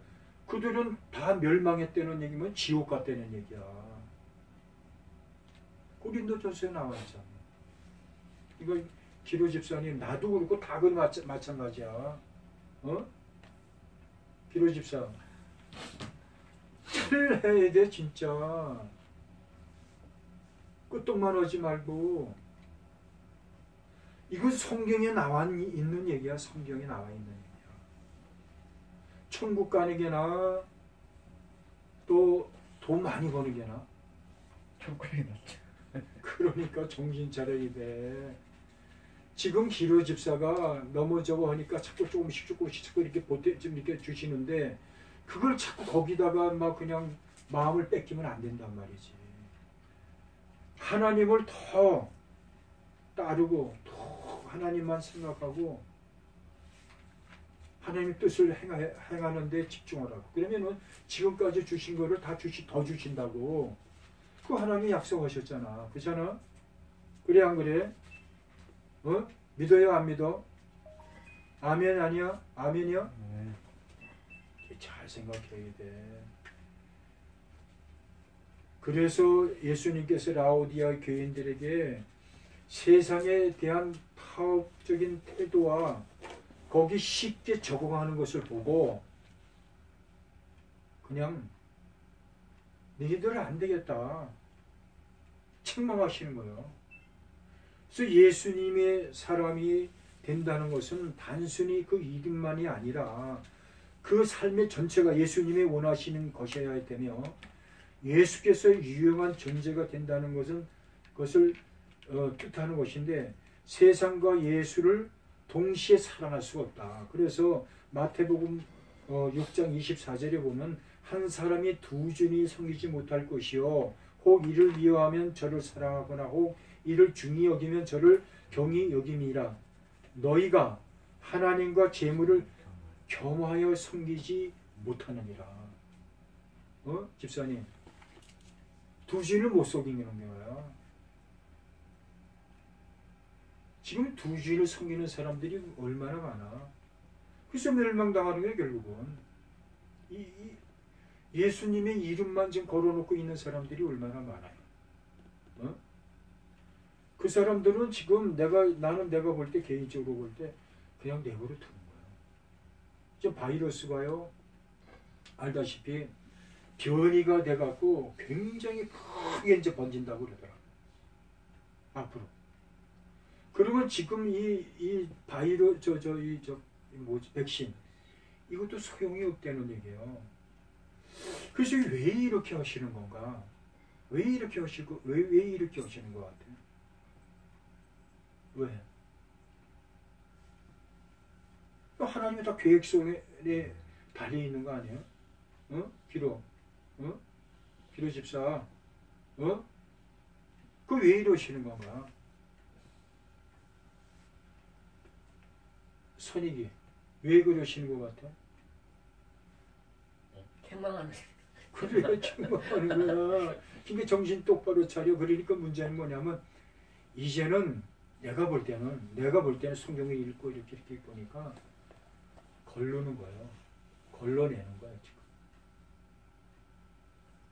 Speaker 1: 그들은 다 멸망했다는 얘기면 지옥 갔다는 얘기야. 고린도전서에 나와 있잖아. 이거 기로 집사님 나도 그렇고 다 그 마찬가지야. 어? 기로 집사 틀려야 돼 진짜. 끄떡만 하지 말고. 이건 성경에 나와 있는 얘기야. 성경에 나와 있는 얘기야. 천국 가는 게 나아? 또 돈 많이 버는 게 나아?
Speaker 3: 천국이 낫죠.
Speaker 1: 그러니까 정신 차려야 돼. 지금 기로 집사가 넘어져고 하니까 자꾸 조금씩 자꾸 이렇게 좀 이렇게 주시는데 그걸 자꾸 거기다가 막 그냥 마음을 뺏기면 안 된단 말이지. 하나님을 더 따르고 더 하나님만 생각하고 하나님의 뜻을 행하는 데 집중하라고. 그러면은 지금까지 주신 거를 다 더 주신다고. 그 하나님이 약속하셨잖아. 그렇잖아? 그래 안 그래? 어? 믿어요 안 믿어? 아멘 아니야? 아멘이야? 잘 생각해야 돼. 그래서 예수님께서 라오디아 교인들에게 세상에 대한 파업적인 태도와 거기 쉽게 적응하는 것을 보고 그냥 너희들 안 되겠다 책망하시는 거예요. 그래서 예수님의 사람이 된다는 것은 단순히 그 이름만이 아니라 그 삶의 전체가 예수님이 원하시는 것이어야 되며 예수께서 유용한 존재가 된다는 것은 그것을 뜻하는 것인데 세상과 예수를 동시에 사랑할 수가 없다. 그래서 마태복음 6장 24절에 보면 한 사람이 두 주니 섬기지 못할 것이요 혹 이를 미워하면 저를 사랑하거나 혹 이를 중히 여기면 저를 경히 여김이라. 너희가 하나님과 재물을 겸하여 섬기지 못하느니라. 집사님 두 주인을 못 섬기는 거야. 지금 두 주인을 섬기는 사람들이 얼마나 많아. 그래서 멸망당하는 거야 결국은. 예수님의 이름만 지금 걸어놓고 있는 사람들이 얼마나 많아요. 그 사람들은 지금 나는 내가 볼 때 개인적으로 볼 때 그냥 내버려 두는 거야. 저 바이러스가요 알다시피 변이가 돼갖고 굉장히 크게 이제 번진다고 그러더라. 앞으로. 그러면 지금 이 백신 이것도 소용이 없다는 얘기예요. 그래서 왜 이렇게 하시는 건가? 왜 이렇게 하시고 왜 이렇게 하시는 것 같아요? 왜? 하나님이 다 계획성에 달려 있는 거 아니에요? 기로 집사, 그 왜 이러시는 건가? 선익이 왜 그러시는 것 같아?
Speaker 5: 책망하는.
Speaker 1: 그래 책망하는 거야. 그러니까 정신 똑바로 차려. 그러니까 문제는 뭐냐면 이제는 내가 볼 때는 성경을 읽고 이렇게 보니까 걸르는 거예요. 걸러내는 거야 지금.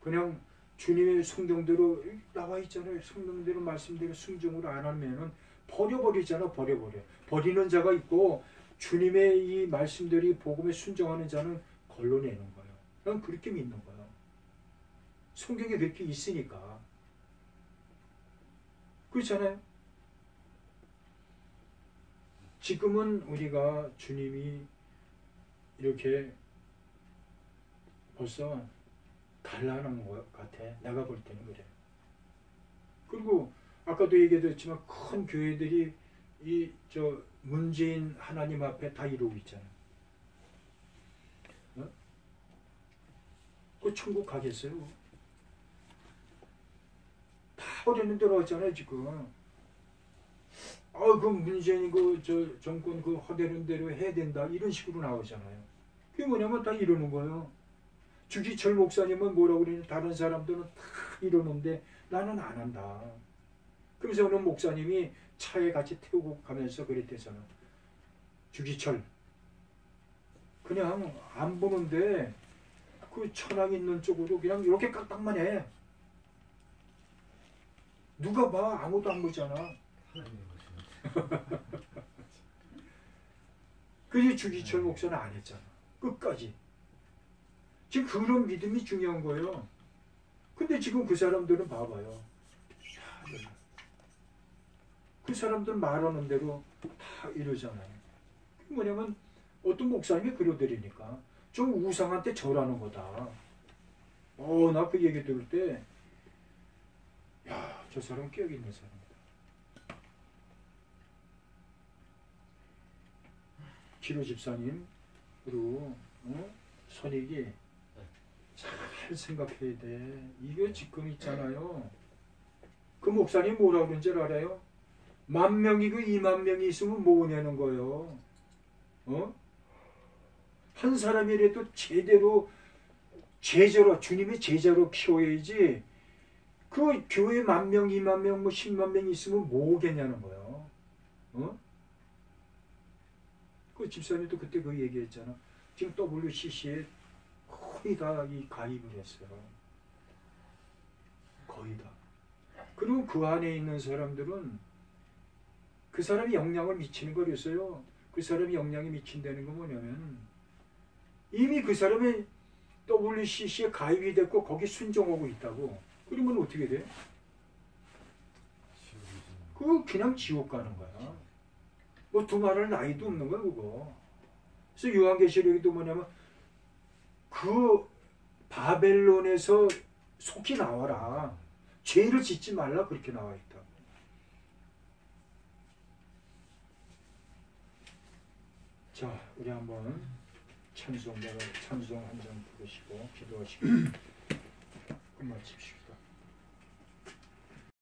Speaker 1: 그냥 주님의 성경대로 나와 있잖아요. 성경대로 말씀대로 순종을 안 하면은 버려버리잖아. 버리는 자가 있고 주님의 이 말씀들이 복음에 순종하는 자는 걸러내는 거예요. 난 그렇게 믿는 거예요. 성경에 그렇게 있으니까. 그렇잖아요. 지금은 우리가 주님이 이렇게 벌써 갈라놓은 것 같아. 내가 볼 때는 그래. 그리고 아까도 얘기했지만 큰 교회들이 이 문재인 하나님 앞에 다 이러고 있잖아. 어? 그 천국 가겠어요? 다 버리는 대로 하잖아요 지금. 그 문재인 정권 허되는 대로 해야 된다 이런 식으로 나오잖아요. 그게 뭐냐면 다 이러는 거예요. 주기철 목사님은 뭐라고 그러냐, 다른 사람들은 다 이러는데 나는 안 한다. 그래서 어느 목사님이 차에 같이 태우고 가면서 그랬대잖아. 주기철 그냥 안 보는데 그 천왕 있는 쪽으로 그냥 이렇게 깍딱만 해. 누가 봐? 아무도 안 보잖아. 그래서 주기철 목사는 안 했잖아. 끝까지. 지금 그런 믿음이 중요한 거예요. 근데 지금 그 사람들은 봐봐요. 그 사람들 말하는 대로 다 이러잖아요. 그게 뭐냐면 어떤 목사님이 그러더라니까. 저 우상한테 절하는 거다. 나 그 얘기 들을 때 야, 저 사람 격 있는 사람이다. 기로 집사님 그리고 선익이 잘 생각해야 돼. 이게 지금 있잖아요. 그 목사님 뭐라고 그런지 알아요? 10,000명이고 20,000명이 있으면 뭐냐는 거예요. 한 사람이라도 제대로 제자로 주님의 제자로 키워야지. 그 교회 10,000명, 20,000명, 100,000명 있으면 뭐겠냐는 거예요. 그 집사님도 그때 그 얘기했잖아. 지금 WCC에 거의 다 이 가입을 했어요. 거의 다. 그리고 그 안에 있는 사람들은 그 사람이 영향을 미치는 거였어요. 그 사람이 영향이 미친다는 건 뭐냐면 이미 그 사람이 WCC에 가입이 됐고 거기 순종하고 있다고. 그러면 어떻게 돼? 그거 그냥 지옥 가는 거야. 뭐 두말할 나이도 없는 거야 그거. 그래서 요한계시록에도 뭐냐면 그 바벨론에서 속히 나와라. 죄를 짓지 말라 그렇게 나와 있다. 자, 우리 한번 찬송 한 장 부르시고 기도하시고 끝마칩시다.